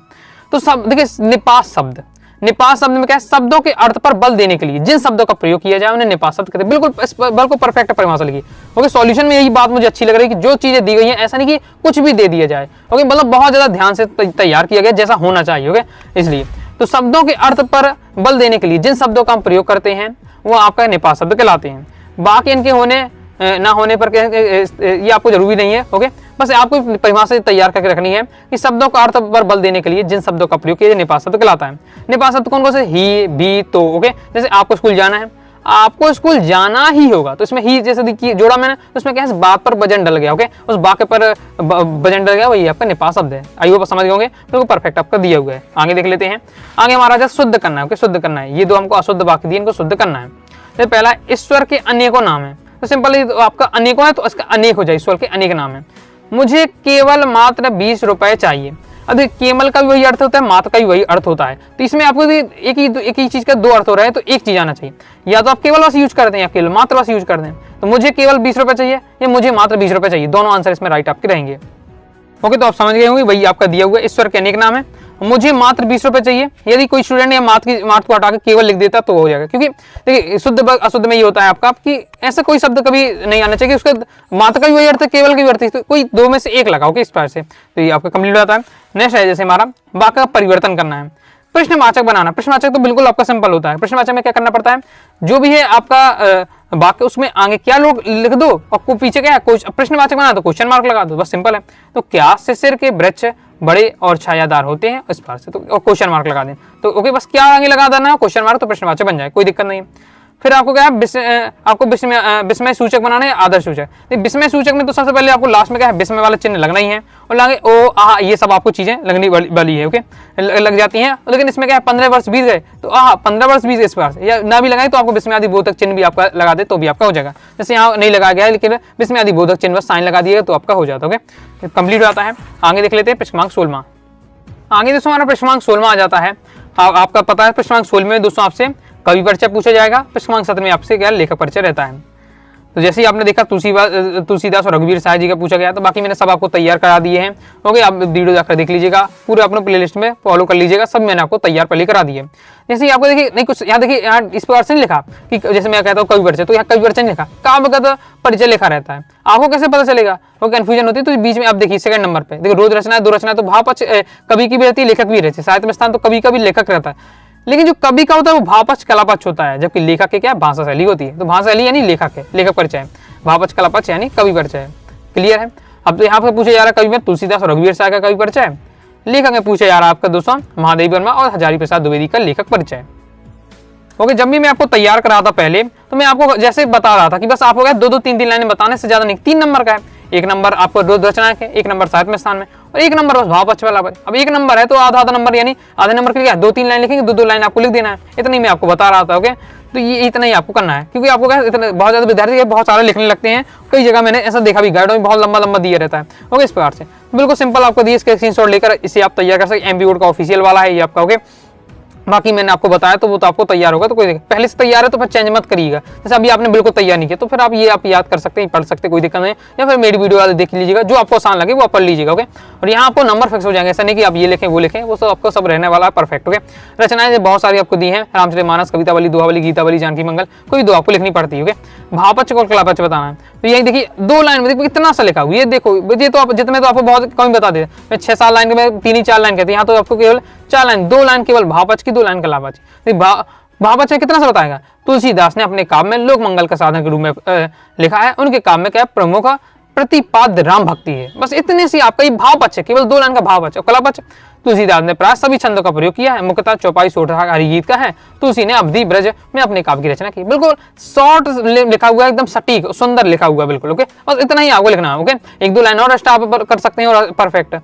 तो सब देखिए निपात शब्द, निपात शब्द में क्या है शब्दों के अर्थ पर बल देने के लिए जिन शब्दों का प्रयोग किया जाए उन्हें निपात शब्द कहते हैं। बिल्कुल परफेक्ट परिभाषा लिखी। ओके, सॉल्यूशन में यही बात मुझे अच्छी लग रही है कि जो चीजें दी गई हैं ऐसा नहीं कि कुछ भी दे दिया जाए। ओके, मतलब बहुत ज्यादा ध्यान से तैयार किया गया जैसा होना चाहिए। ओके, इसलिए तो शब्दों के अर्थ पर बल देने के लिए जिन शब्दों का हम प्रयोग करते हैं वो आपका निपात शब्द कहलाते हैं। बाकी इनके होने ना होने पर ये आपको जरूरी नहीं है। ओके, बस आपको परिभाषा तैयार करके रखनी है कि शब्दों का अर्थ पर बल देने के लिए जिन शब्दों का प्रयोग किया निपात शब्द कहलाता है। निपात शब्द कौन कौन से? ही, भी, तो। ओके, जैसे आपको स्कूल जाना है, आपको स्कूल जाना ही होगा। तो इसमें ही जैसे देखिए जोड़ा मैंने, तो उसमें क्या है, बात पर वजन डल गया। ओके, उस बात के पर वजन डल गया, वही आपका नेपाल शब्द है। आई होप समझ गए होंगे, बिल्कुल परफेक्ट आपका दिया हुआ है। आगे देख लेते हैं। आगे हमारा जो शुद्ध करना है, ओके, शुद्ध करना है। ये दो हमको अशुद्ध वाक्य दिए, इनको शुद्ध करना है। तो पहला, ईश्वर के अनेकों नाम है। तो सिंपल आपका अनेकों है तो उसका अनेक हो जाए, ईश्वर के अनेक नाम है। मुझे केवल मात्र 20 रुपए चाहिए। अब केवल का भी वही अर्थ होता है, मात्र का भी वही अर्थ होता है। तो इसमें आपको एक ही चीज का दो अर्थ हो रहा है, तो एक चीज आना चाहिए। या तो आप केवल बस यूज कर दें या केवल मात्र बस यूज कर दें। तो मुझे केवल 20 रुपए चाहिए या मुझे मात्र 20 रुपए चाहिए, दोनों आंसर इसमें राइट आपके रहेंगे। ओके, तो आप समझ गए होंगे, वही आपका दिया हुआ है, ईश्वर के अनेक नाम है। मुझे मात्र 20 रुपए चाहिए। यदि कोई स्टूडेंट या मात्र को हटा के केवल लिख देता तो हो जाएगा, क्योंकि देखिए शुद्ध अशुद्ध में ये होता है आपका कि ऐसा कोई शब्द कभी नहीं आना चाहिए उसका मात्र का भी वही अर्थ है, केवल का भी अर्थ है, तो कोई दो में से एक लगाओ इस प्रकार से, तो ये आपका कंप्लीट हो जाता है। नेक्स्ट है जैसे हमारा वाक्य का परिवर्तन करना है, प्रश्नवाचक बनाना। प्रश्नवाचक तो बिल्कुल आपका सिंपल होता है। प्रश्नवाचक में क्या करना पड़ता है, जो भी है आपका वाक्य उसमें आगे क्या लोग लिख दो और पीछे क्या है, प्रश्नवाचक बना तो क्वेश्चन मार्क लगा दो, बस सिंपल है। तो क्या शिशिर के वृक्ष बड़े और छायादार होते हैं, इस बार से तो क्वेश्चन मार्क लगा दें। तो ओके, बस क्या आगे लगा देना है, क्वेश्चन मार्क, तो प्रश्नवाचक बन जाए, कोई दिक्कत नहीं है। फिर आपको क्या है, आपको विस्मय सूचक बनाना है, आदर्श सूचक। विस्मय सूचक में तो सबसे पहले आपको लास्ट में क्या है, विस्मय वाला चिन्ह लगना ही है, और लागे ओ आ ये सब आपको चीजें लगनी वाली है। ओके, लग जाती हैं। लेकिन इसमें क्या है, 15 वर्ष बीत गए तो 15 वर्ष बीत इस बार से, या ना भी लगाए तो आपको विस्मय आदि बोधक चिन्ह भी आपका लगा दे तो भी आपका हो जाएगा। जैसे यहाँ नहीं लगाया गया है, लेकिन विस्मय आदि बोधक चिन्ह बस साइन लगा दिएगा तो आपका हो जाता है। ओके, कंप्लीट हो जाता है। आगे देख लेते हैं प्रश्नांक 16। आगे दोस्तों हमारा प्रश्नांक 16 आ जाता है। आपका पता है प्रश्नांक 16 में दोस्तों आपसे कवि परिचय पूछा जाएगा। प्रश्नांक 17 में आपसे क्या लेखक परिचय रहता है। तो जैसे ही आपने देखा तुलसीदास और रघुवीर साय जी का पूछा गया, तो बाकी मैंने सब आपको तैयार करा दिए हैं। ओके, आप वीडियो जाकर देख लीजिएगा, पूरे अपने प्लेलिस्ट में फॉलो कर लीजिएगा, सब मैंने आपको तैयार पहले करा दिए। जैसे आपको देखिए नहीं कुछ यहाँ देखिए, यहाँ इस प्रकार से नहीं लिखा कि जैसे मैं कहता हूँ कवि परिचय, तो यहाँ कवि परिचय नहीं लिखा, काव्यगत परिचय लिखा रहता है। आपको कैसे पता चलेगा, वो कंफ्यूजन होती है। तो बीच में आप देखिए सेकंड नंबर पे देखो, रोज रचना, दो रचना, तो भावपक्ष कवि की भी रहती है, लेखक भी रहती है। साहित्य में स्थान तो कवि का भी लेखक रहता है, लेकिन जो कवि का होता है वो भावपक्ष कलापक्ष होता है, जबकि लेखक के क्या भाषा शैली होती है। तो भाषा शैली यानी लेखक है, लेखक परिचय, भावपक्ष कलापक्ष यानी कवि परिचय। क्लियर है। अब तो यहाँ पे पूछा जा रहा है कवि में तुलसीदास और रघुवीर साय का कवि परिचय, लेखक में पूछा जा रहा है आपका दोस्तों महादेवी वर्मा और हजारी प्रसाद द्विवेदी का लेखक परिचय। ओके, जब भी मैं आपको तैयार करा था पहले, तो मैं आपको जैसे बता रहा था कि बस आपको 2-2 3-3 लाइनें बताने से ज्यादा नहीं, 3 नंबर का है। 1 नंबर आपको रोज रचना के, 1 नंबर साहित्य में स्थान में, और 1 नंबर बस भावपक्ष वाला। अब 1 नंबर है तो आधा नंबर यानी आधे नंबर के लिए 2-3 लाइन लिखेंगे, 2-2 लाइन आपको लिख देना है। इतना ही मैं आपको बता रहा था। ओके, तो ये इतना ही आपको करना है, क्योंकि आपको क्या इतना बहुत ज्यादा विद्यार्थी बहुत सारे लिखने लगते हैं। कई जगह मैंने ऐसा देखा भी, गाइडों में बहुत लंबा दिया रहता है। ओके, इस प्रकार से बिल्कुल सिंपल आपको दिए, इसके स्क्रीनशॉट लेकर इसे आप तैयार कर सकते। एमपी बोर्ड का ऑफिशियल वाला है ये आपका। ओके, बाकी मैंने आपको बताया तो वो तो आपको तैयार होगा, तो कोई पहले से तैयार है तो फिर चेंज मत करिएगा। जैसे अभी आपने बिल्कुल तैयार नहीं किया तो फिर आप ये आप याद कर सकते हैं, पढ़ सकते हैं, कोई दिक्कत नहीं। या फिर मेरी वीडियो वाले देख लीजिएगा, जो आपको आसान लगे वो आप पढ़ लीजिएगा। ओके, और यहाँ आपको नंबर फिक्स हो जाएंगे, ऐसा नहीं कि आप ये लिखें वो लिखें, वो सब आपको सब रहने वाला है परफेक्ट। ओके, रचनाएं बहुत सारी आपको दी हैं, रामचरितमानस, कवितावली, दोहावली, गीतावली, जानकी मंगल, कोई दो आपको लिखनी पड़ती है। ओके, भावपक्ष और कलापक्ष बताना है, तो यही देखिए 2 लाइन में इतना सा लिखा हुआ, ये देखो, ये तो आप जितने तो आपको बहुत कम बता दे, मैं 6-7 लाइन के 3-4 लाइन कहते हैं, यहाँ तो आपको केवल 4 लाइन, 2 लाइन केवल भावपक्ष की, 2 लाइन कलापक्ष। भावपक्ष में कितना सा बताएगा, तुलसीदास ने अपने काव्य में लोक मंगल का साधन के रूप में लिखा है। उनके काव्य में क्या प्रमुख प्रतिपाद्य राम भक्ति है, बस इतने से आपका ये भावपक्ष है, केवल 2 लाइन का भावपक्ष। और कलापक्ष, तुलसीदास ने प्राय सभी छंदों का प्रयोग किया है, मुख्यतः चौपाई, सोठा, हरिगीत का है। तुलसी ने अवधि ब्रज में अपने काव्य की रचना की। बिल्कुल शॉर्ट लिखा हुआ है, एकदम सटीक सुंदर लिखा हुआ है बिल्कुल। ओके, बस इतना ही आपको लिखना है। ओके, 1-2 लाइन और एक्स्ट्रा आप कर सकते हैं और परफेक्ट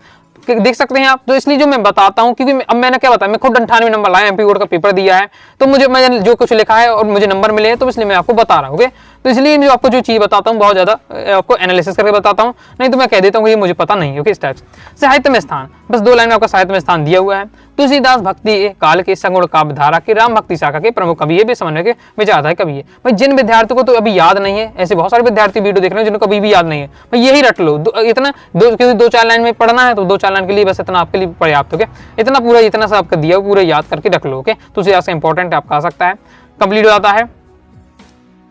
देख सकते हैं आप। तो इसलिए जो मैं बताता हूँ, क्योंकि अब मैंने क्या बताया, मैं खुद 98 नंबर लाया, एमपी बोर्ड का पेपर दिया है, तो मैंने जो कुछ लिखा है और मुझे नंबर मिले हैं, तो इसलिए मैं आपको बता रहा हूँ। ओके, तो इसलिए मैं आपको जो चीज बताता हूँ बहुत ज्यादा आपको एनालिसिस करके बताता हूँ, नहीं तो मैं कह देता हूँ ये मुझे पता नहीं है। ओके, इस टाइप से। साहित्य में स्थान, बस 2 लाइन में आपका साहित्य में स्थान दिया हुआ है। तुलसीदास भक्ति काल के सगुण काव्य धारा के राम भक्ति शाखा के प्रमुख कवि है, भी समन्वय के विचारधारा कवि है। भाई जिन विद्यार्थियों को तो अभी याद नहीं है, ऐसे बहुत सारे विद्यार्थी वीडियो देख रहे हैं जिनको कभी भी याद नहीं है, भाई यही रट लो। इतना 2-4 लाइन में पढ़ना है तो 2-4 लाइन के लिए बस इतना आपके लिए पर्याप्त। ओके, इतना पूरा इतना सा आपका दिया पूरा याद करके रख लो। ओके, तुलसीदास का इंपॉर्टेंट आपका आ सकता है, कंप्लीट हो जाता है।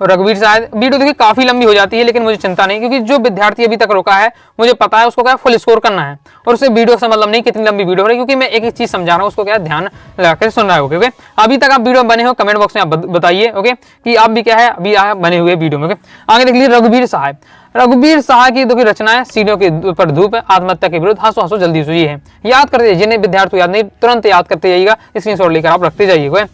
रघुवीर साय वीडियो देखिए काफी लंबी हो जाती है, लेकिन मुझे चिंता नहीं, क्योंकि जो विद्यार्थी अभी तक रोका है मुझे पता है उसको क्या फुल स्कोर करना है, और उससे वीडियो से मतलब नहीं कितनी लंबी वीडियो हो रही है, क्योंकि मैं एक चीज समझा रहा हूँ, उसको क्या ध्यान लगाकर सुन रहा है। ओके, अभी तक आप वीडियो बने हो, कमेंट बॉक्स में आप बताइए। ओके, कि आप भी क्या है अभी बने हुए वीडियो में। ओके, आगे देख लीजिए रघुवीर साय। रघुवीर साय की देखिए रचनाएं सीढ़ियों के पर धूप, आत्महत्या के विरुद्ध, हंसो हंसो जल्दी सुई है। याद करते, जिन्हें विद्यार्थी याद नहीं तुरंत याद करते जाइएगा, स्क्रीनशॉट लेकर आप रखते जाइएगा।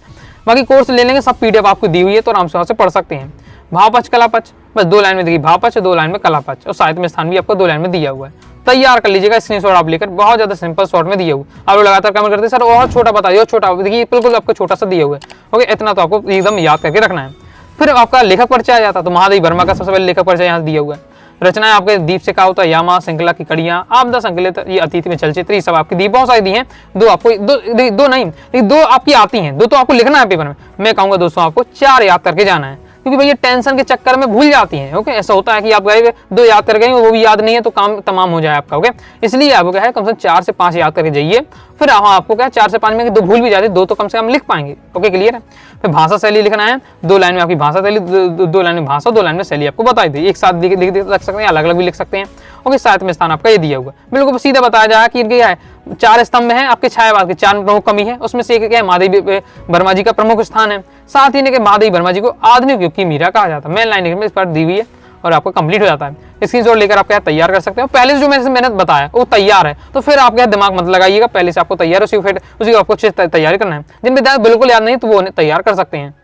बाकी कोर्स ले लेंगे, सब पीडीएफ आपको दी हुई है, तो आराम से वहाँ से पढ़ सकते हैं। भाव पक्ष कला पक्ष बस 2 लाइन में देखिए, भाव पक्ष 2 लाइन में कला पक्ष, और साहित्य में स्थान भी आपको 2 लाइन में दिया हुआ है। तैयार कर लीजिएगा स्क्रीनशॉट आप लेकर, बहुत ज्यादा सिंपल शॉर्ट में दिया हुआ। आप लोग लगातार कमेंट करते हैं सर और छोटा बताइए, छोटा देखिए बिल्कुल आपको छोटा सा दिया हुआ है। ओके, इतना तो आपको एकदम याद करके रखना है। फिर आपका लेखक परिचय आ जाता है, तो महादेव वर्मा का सबसे पहले लेखक परिचय यहाँ दिया हुआ है। रचनाएं आपके दीप से का होता है, यामा श्रृंखला की कड़ियां, आपदा संकलित, ये अतीत में चलचित्र, ये सब आपकी दी, बहुत सारी दी हैं। दो आपको दो नहीं, लेकिन 2 आपकी आती हैं, 2 तो आपको लिखना है पेपर में। मैं कहूंगा दोस्तों आपको 4 याद करके जाना है, क्योंकि भैया टेंशन के चक्कर में भूल जाती हैं। ओके, ऐसा होता है कि आप गए 2 याद कर गए, वो भी याद नहीं है तो काम तमाम हो जाए आपका। ओके, इसलिए आपको क्या है कम से कम 4 से 5 याद करके जाइए। फिर आपको क्या है 4 से 5 में 2 भूल भी जाते, 2 तो कम से कम लिख पाएंगे। ओके, क्लियर है। फिर भाषा शैली लिखना है, 2 लाइन में आपकी भाषा शैली, 2 लाइन में भाषा, 2 लाइन में शैली आपको बताई दी। एक साथ लिख सकते हैं, अलग अलग भी लिख सकते हैं। ओके, साहित्य में स्थान आपका ये दिया हुआ, बिल्कुल सीधा बताया जाए कि इनके क्या है 4 स्तंभ हैं आपके छायावाद के, 4 प्रमुख कमी है, उसमें से एक क्या है महादेव वर्मा जी का प्रमुख स्थान है। साथ ही महादेव वर्मा जी को आधुनिक युग की मीरा कहा जाता है। मेन लाइन में इस पर दी हुई है और आपका कंप्लीट हो जाता है। स्क्रीनशॉट लेकर आप क्या तैयार कर सकते हो। पहले से जो मैंने बताया वो तैयार है, तो फिर आप क्या दिमाग मत लगाइएगा, पहले से आपको तैयार उसी को आपको अच्छे से तैयारी करना है। जिन विद्यार्थी बिल्कुल याद नहीं तो वो तैयार कर सकते हैं।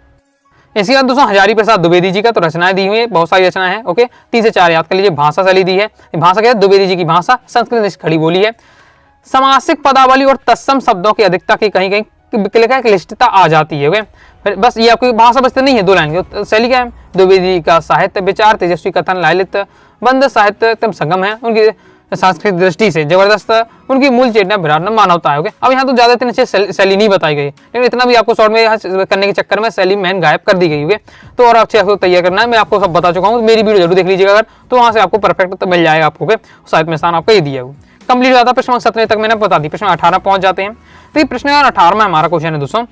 इसके बाद दोस्तों हजारी प्रसाद द्विवेदी जी का तो रचनाएं दी हुई है, बहुत सारी रचनाएं हैं। ओके, 3 से 4 याद कर लीजिए। भाषा शैली दी है, भाषा क्या है द्विवेदी जी की भाषा, संस्कृत खड़ी बोली है। समासिक पदावली और तत्सम शब्दों की अधिकता की कहीं कहीं क्लिष्टता आ जाती है। फिर बस ये आपकी भाषा बचते नहीं है, 2 लाइन की शैली क्या है द्विवेदी का साहित्य विचार, तेजस्वी कथन, लालित बंद साहित्य तम संगम है। उनकी सांस्कृतिक दृष्टि से जबरदस्त, उनकी मूल चेतना विराट मानवता है। अब यहाँ तो ज्यादा इतनी अच्छी शैली नहीं बताई गई, लेकिन इतना भी आपको शॉर्ट में करने के चक्कर में शैली मैन गायब कर दी गई। तो और अच्छे आपको तैयार करना है, मैं आपको सब बता चुका हूँ। मेरी वीडियो जरूर देख लीजिएगा अगर, तो वहाँ से आपको परफेक्ट तो मिल जाएगा आपको। साहित्य में स्थान आपका ये दिया हुआ कंप्लीट हो जाता है। प्रश्न 17 तक मैंने बता दी, प्रश्न 18 पहुंच जाते हैं। तो प्रश्न 18 में हमारा क्वेश्चन है दोस्तों,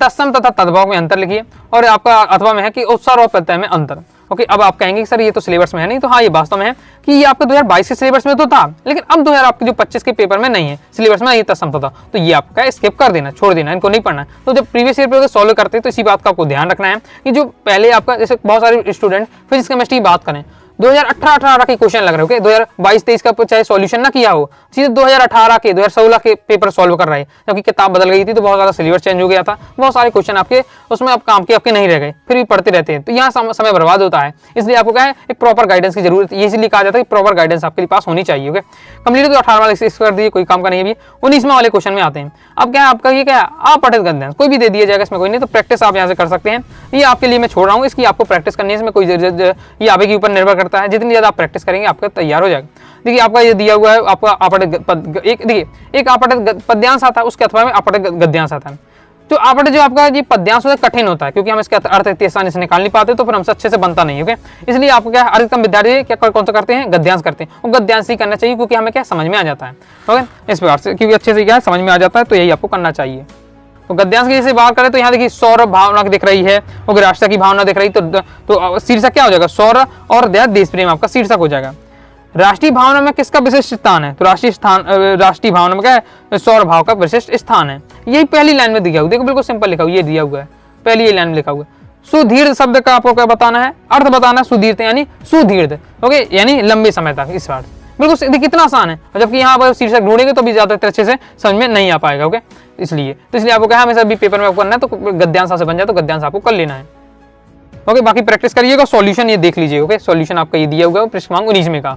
तत्सम तथा तद्भव में अंतर लिखिए। और आपका अथवा में है कि उत्सर्ग और प्रत्यय में अंतर। ओके, अब आप कहेंगे कि सर ये तो सिलेबस में है नहीं, तो हाँ ये वास्तव में है कि ये आपके 2022 के सिलेबस में तो था, लेकिन अब 2025 के पेपर में नहीं है, सिलेबस में ये तत्सम था। तो ये आपका स्किप कर देना, छोड़ देना, इनको नहीं पढ़ना है। तो जब प्रीवियस ईयर पे सॉल्व करते हैं तो इसी बात का आपको ध्यान रखना है कि जो पहले आपका, जैसे बहुत सारे स्टूडेंट फिजिक्स केमिस्ट्री की बात करें, 2018 के क्वेश्चन लग रहे हो, 2022-23 का चाहे सॉल्यूशन ना किया हो, सीधे 2018 के 2016 के पेपर सॉल्व कर रहे हैं, क्योंकि किताब बदल गई थी तो बहुत ज्यादा सिलेबस चेंज हो गया था, बहुत सारे क्वेश्चन आपके उसमें अब काम के आपके नहीं रह गए, फिर भी पढ़ते रहते हैं, तो यहाँ समय बर्बाद होता है। इसलिए आपको क्या है एक प्रॉपर गाइडेंस की जरूरत है, इसलिए कहा जाता है कि प्रॉपर गाइडेंस आपके पास होनी चाहिए। ओके, कंप्लीट तो 18 वाले कर दिए, कोई काम का नहीं है। 19वें वाले क्वेश्चन में आते हैं। अब क्या है आपका ये क्या आप पठित गद्यांश कोई भी दे दिया जाएगा, इसमें कोई नहीं, तो प्रैक्टिस आप यहाँ से कर सकते हैं। ये आपके लिए मैं छोड़ रहा हूँ, इसकी आपको प्रैक्टिस करनी है, इसमें कोई ये आपके ऊपर निर्भर करता है, जितनी ज्यादा प्रैक्टिस करेंगे आपका तैयार हो जाएगा। देखिए आपका ये दिया हुआ है, आपका आपट एक आपट पद्यांश आता है, उसके अथवा में आपट गद्यांश आता है। तो आपट जो आपका ये पद्यांश होता है कठिन होता है, क्योंकि हम इसके अर्थ इतनी आसानी से निकाल नहीं पाते, तो फिर हमसे अच्छे से बनता नहीं। ओके, इसलिए आपको क्या अधिकतम विद्यार्थी क्या कौन सा करते हैं, गद्यांश करते हैं। वो गद्यांश ही करना चाहिए, क्योंकि हमें क्या समझ में आ जाता है। ओके, इस प्रकार से क्योंकि अच्छे से क्या समझ में आ जाता है, तो यही आपको करना चाहिए। तो गद्यांश की जैसे बात करें तो यहाँ देखिए सौरभ भावना दिख रही है, वो राष्ट्र की भावना दिख रही, तो शीर्षक क्या हो जाएगा, सौरभ और देश प्रेम आपका शीर्षक हो जाएगा। राष्ट्रीय भावना में किसका विशिष्ट स्थान है, तो राष्ट्रीय भावना में क्या है, सौरभ भाव का विशिष्ट स्थान है। यही पहली लाइन में दिया हुआ, देखो बिल्कुल सिंपल लिखा हुआ, ये दिया हुआ है पहली ये लाइन में लिखा हुआ है। सुदीर्घ शब्द का आपको क्या बताना है, अर्थ बताना है, सुदीर्घ यानी सुदीर्घ, ओके यानी लंबे समय तक, इस बार बिल्कुल कितना आसान है। जबकि यहाँ पर शीर्षक ढूंढेंगे तो भी ज्यादा अच्छे से समझ में नहीं आ पाएगा। ओके, इसलिए आपको क्या हमेशा भी पेपर में आपको करना है, तो गद्यांश से बन जाए तो गद्यांश आपको कर लेना है। ओके, बाकी प्रैक्टिस करिएगा, सॉल्यूशन ये देख लीजिए। ओके, सॉल्यूशन आपका ये दिया हुआ है प्रश्न 19 का।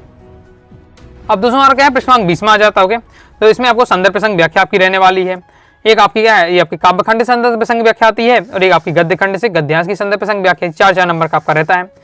अब दोस्तों हमारा क्या है प्रश्न 20 में आ जाता है। तो इसमें आपको संदर्भ प्रसंग व्याख्या आपकी रहने वाली है। एक आपकी क्या है, ये आपकी काव्य खंड से संदर्भ प्रसंग व्याख्या आती है, और एक आपकी गद्य खंड से गद्यांश की संदर्भ प्रसंग व्याख्या, 4 नंबर का आपका रहता है।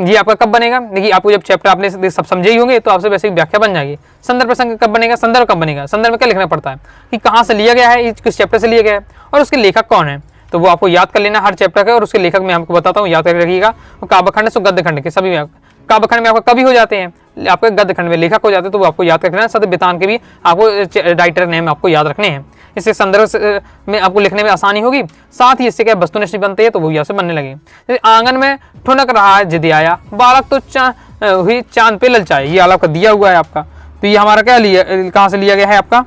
ये आपका कब बनेगा, देखिए आपको जब चैप्टर आपने सब समझे ही होंगे तो आपसे वैसे ही व्याख्या बन जाएगी। संदर्भ प्रसंग कब बनेगा, संदर्भ कब बनेगा, संदर्भ में क्या लिखना पड़ता है कि कहाँ से लिया गया है, किस चैप्टर से लिया गया है, और उसके लेखक कौन है, तो वो आपको याद कर लेना हर चैप्टर का। और उसके लेखक मैं आपको बताता हूँ, याद करके रखिएगा। काव्य खंड से गद्य खंड के सभी में, काव्य खंड में आपका कभी हो जाते हैं, आपके गद्य खंड में लेखक हो जाते हैं, तो वो आपको याद रखना है। सद बितान के भी आपको राइटर नेम आपको याद रखने हैं, इससे संदर्भ में आपको लिखने में आसानी होगी। साथ ही इससे क्या वस्तुनिष्ठ बनते हैं, तो वो यहाँ से बनने लगे। जैसे आंगन में ठुनक रहा है जिद आया, बालक तो हुई चांद पे ललचाए, ये आपका दिया हुआ है आपका। तो ये हमारा क्या लिया, कहाँ से लिया गया है आपका,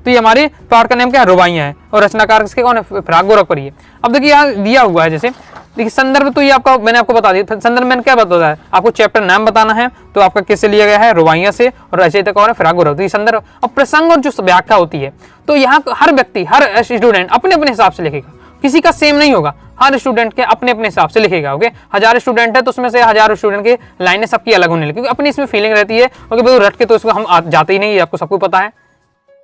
तो ये हमारे पाठ का नेम क्या है, रुबाइयाँ है, और रचनाकार किसके कौन है, फिराक गोरखपुरी है। अब देखिए यहाँ दिया हुआ है, जैसे देखिए संदर्भ तो ये आपका मैंने आपको बता दिया, संदर्भ में क्या बताता है आपको, चैप्टर नाम बताना है, तो आपका किससे लिया गया है, रुबाइयाँ से, और रचयिता कौन है, फिराक गोरखपुरी। संदर्भ और प्रसंग और जो व्याख्या होती है, तो यहाँ हर व्यक्ति हर स्टूडेंट अपने अपने हिसाब से लिखेगा, किसी का सेम नहीं होगा, हर स्टूडेंट के अपने अपने हिसाब से लिखेगा। ओके, 1000 स्टूडेंट है तो उसमें से 1000 स्टूडेंट की लाइनें सबकी अलग होने लगी, क्योंकि अपनी इसमें फीलिंग रहती है। ओके भाई रट के तो इसको हम जाते ही नहीं है, आपको सबको पता है।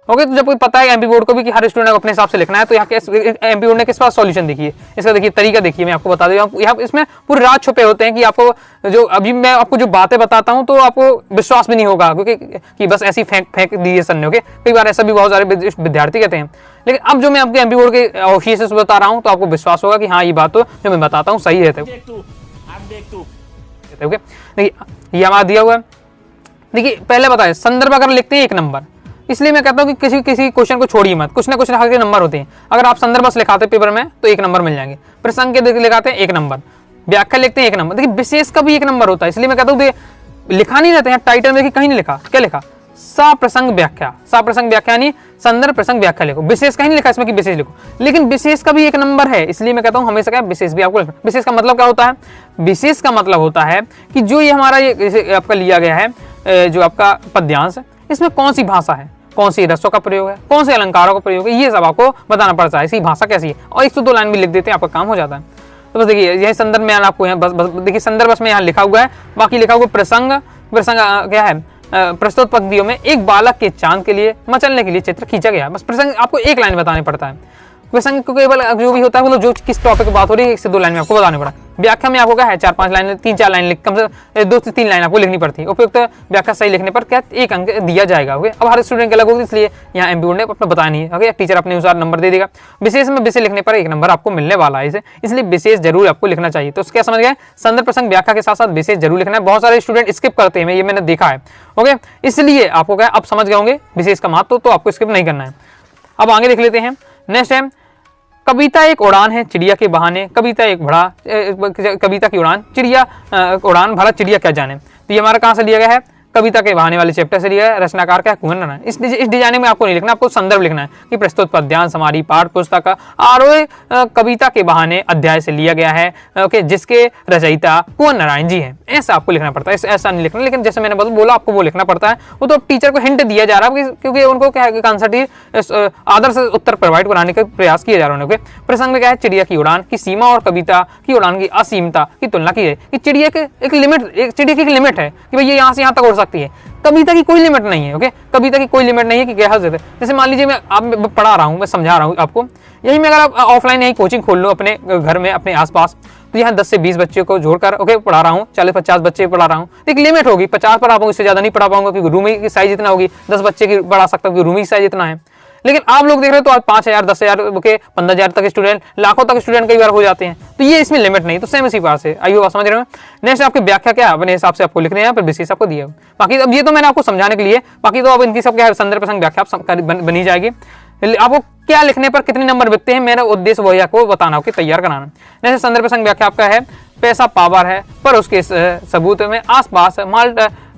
ओके, तो जब कोई पता है एमपी बोर्ड को भी कि हर स्टूडेंट को अपने हिसाब से लिखना है, तो यहाँ के एमपी बोर्ड ने किस पास सॉल्यूशन देखिए, इसका देखिए तरीका देखिए, मैं आपको बता दूं यहाँ इसमें पूरे राज छुपे होते हैं कि आपको जो अभी मैं आपको जो बातें बताता हूँ तो आपको विश्वास भी नहीं होगा, क्योंकि कि बस ऐसी फेंक दी है सर ने। ओके, कई बार ऐसा भी बहुत सारे विद्यार्थी कहते हैं, लेकिन अब जो मैं आपके एमपी बोर्ड के ऑफिस से बता रहा हूँ तो आपको विश्वास होगा कि हाँ ये बात तो जो मैं बताता हूँ सही है। ओके, देखिए ये हमारा दिया हुआ है। देखिए पहले बताए संदर्भ अगर लिखते हैं 1 नंबर, इसलिए मैं कहता हूँ कि किसी क्वेश्चन को छोड़िए मत, कुछ ना कुछ के नंबर होते हैं। अगर आप संदर्भ बस लिखाते पेपर में तो 1 नंबर मिल जाएंगे, प्रसंग के लिखाते हैं 1 नंबर, व्याख्या लिखते हैं 1 नंबर। देखिए विशेष का भी 1 नंबर होता है, इसलिए मैं कहता हूँ लिखा नहीं रहता है। टाइटल देखिए कहीं नहीं लिखा, क्या लिखा, सप्रसंग व्याख्या, सप्रसंग व्याख्या नहीं संदर्भ प्रसंग व्याख्या लिखो, विशेष कहीं नहीं लिखा इसमें कि विशेष लिखो, लेकिन विशेष का भी 1 नंबर है। इसलिए मैं कहता हूँ हमेशा क्या विशेष भी आपको लिखना। विशेष का मतलब क्या होता है, विशेष का मतलब होता है कि जो ये हमारा ये आपका लिया गया है जो आपका पद्यांश है, इसमें कौन सी भाषा है, कौन सी रसों का प्रयोग है, कौन से अलंकारों का प्रयोग है, ये सब आपको बताना पड़ता है। इसकी भाषा कैसी है, और 102 लाइन भी लिख देते हैं, आपका काम हो जाता है। तो बस देखिए यही संदर्भ में आपको यहाँ बस देखिए संदर्भ बस में यहाँ लिखा हुआ है, बाकी लिखा हुआ प्रसंग क्या है, प्रस्तुत पंक्तियों में एक बालक के चांद के लिए मचलने के लिए चित्र खींचा गया है। बस प्रसंग आपको 1 लाइन बताने पड़ता है। प्रसंग को केवल जो भी होता है मतलब जो किस टॉपिक की बात हो रही है 1 से 2 लाइन में आपको बताने पड़ा। व्याख्या में आपको क्या है 4-5 लाइन 3-4 लाइन कम से 2 से 3 लाइन आपको लिखनी पड़ती है। उपयुक्त व्याख्या सही लिखने पर क्या 1 अंक दिया जाएगा। ओके, अब हर स्टूडेंट के अलग होगी, इसलिए यहाँ एमपी बोर्ड ने अपना बताया नहीं है। ओके, टीचर अपने अनुसार नंबर दे देगा। विशेष में विशेष लिखने पर 1 नंबर आपको मिलने वाला है, इसलिए विशेष जरूर आपको लिखना चाहिए। तो क्या समझ गए, संदर्भ प्रसंग व्याख्या के साथ साथ विशेष जरूर लिखना है। बहुत सारे स्टूडेंट स्किप करते हैं, ये मैंने देखा है। ओके, इसलिए आपको क्या अब समझ गए होंगे विशेष का महत्व, तो आपको स्किप नहीं करना है। अब आगे देख लेते हैं। नेक्स्ट है कविता एक उड़ान है चिड़िया के बहाने, कविता की उड़ान चिड़िया उड़ान भला चिड़िया क्या जाने। तो ये हमारा कहाँ से लिया गया है, कविता के बहाने वाले चैप्टर से लिया है। रचनाकार का है कुंवर नारायण। इस डिजाइनिंग में आपको नहीं लिखना, आपको संदर्भ लिखना है कि प्रस्तुत पद्यांश हमारी पाठ्य पुस्तक का आरोह कविता के बहाने अध्याय से लिया गया है। ओके, जिसके रचयिता कुंवर नारायण जी हैं, ऐसा आपको लिखना पड़ता है। ऐसा नहीं लिखना, लेकिन जैसे मैंने बोला आपको वो लिखना पड़ता है। वो तो टीचर को हिंट दिया जा रहा है, क्योंकि उनको क्या है आंसर आदर्श उत्तर प्रोवाइड कराने का प्रयास किया जा रहा है। प्रसंग में क्या है, चिड़िया की उड़ान की सीमा और कविता की उड़ान की असीमता की तुलना की है कि चिड़िया की एक लिमिट है कि भाई ये यहाँ से यहाँ तक उड़ सकती है। कविता की कोई लिमिट नहीं है। ओके, कविता की कोई लिमिट नहीं है कि क्या हद है। जैसे मान लीजिए मैं पढ़ा रहा हूँ, मैं समझा रहा हूँ आपको, यही मैं अगर ऑफलाइन यही कोचिंग खोल लूँ अपने घर में अपने आसपास, तो यहाँ 10 से 20 बच्चों को जोड़कर ओके पढ़ा रहा हूँ, 40-50 बच्चे पढ़ा रहा हूँ। एक लिमिट होगी, 50 पढ़ा पाऊंगा, इससे ज्यादा नहीं पढ़ा पाऊंगा, क्योंकि रूम की साइज इतना होगी। 10 बच्चे की पढ़ा सकता हूँ, रूम की साइज इतना है। लेकिन आप लोग देख रहे हो तो आज 5,000, 10,000 ओके 15,000 तक स्टूडेंट, लाखों तक स्टूडेंट कई बार हो जाते हैं। तो ये इसमें लिमिट नहीं, तो सेम इसी पास है। आइए बात समझ रहे हो। नेक्स्ट आपकी व्याख्या क्या है, अपने हिसाब से आपको लिखने हैं, पर विशेष आपको दिया। बाकी अब ये तो मैंने आपको समझाने के लिए, बाकी तो अब इनकी सब क्या है संदर्भ प्रसंग व्याख्या बनी जाएगी। आपको क्या लिखने पर कितने नंबर बिकते हैं, मेरा उद्देश्य वही आपको बताना हो कि तैयार कराना। जैसे संदर्भ प्रसंग व्याख्या आपका है पैसा पावर है, पर उसके सबूत में आसपास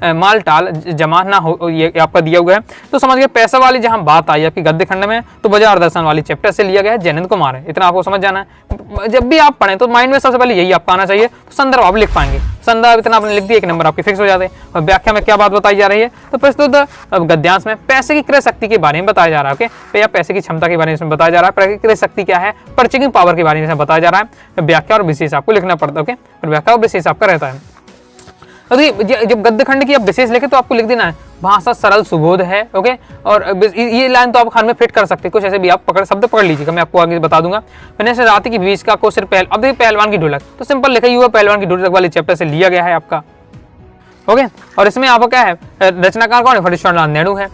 माल टाल जमा ना हो, ये आपका दिया हुआ है। तो समझ गए पैसा वाली जहां बात आई आपकी गद्य खंड में, तो बाजार दर्शन वाली चैप्टर से लिया गया है, जयनंद कुमार है। इतना आपको समझ जाना है। जब भी आप पढ़ें तो माइंड में सबसे पहले यही आपका आना चाहिए। तो संदर्भ आप लिख पाएंगे, संदर्भ इतना आपने लिख दिया 1 नंबर आपके फिक्स हो जाते हैं। और व्याख्या में क्या बात बताई जा रही है, तो प्रस्तुत गद्यांश में पैसे की क्रय शक्ति के बारे में बताया जा रहा है। ओके, या पैसे की क्षमता के बारे में बताया जा रहा है, क्रय शक्ति क्या है, परचेजिंग पावर के बारे में बताया जा रहा है। व्याख्या और विशेष आपको लिखना पड़ता है। ओके, व्याख्या और विशेष आपका रहता है। जब गद्य खंड की आप विशेष लिखे तो आपको लिख देना है भाषा सरल सुबोध है। ओके, और ये लाइन तो आप खान में फिट कर सकते हैं, कुछ ऐसे भी आप शब्द पकड़ लीजिएगा, मैं आपको आगे बता दूंगा। मैंने से रात की बीच का को सिर्फ अब देखिए पहलवान की ढोलक, तो सिंपल लिखा हुआ पहलवान की ढोलक वाले चैप्टर से लिया गया है आपका। ओके, और इसमें आपको क्या है रचनाकार कौन है, फटेश्वर नायडू है।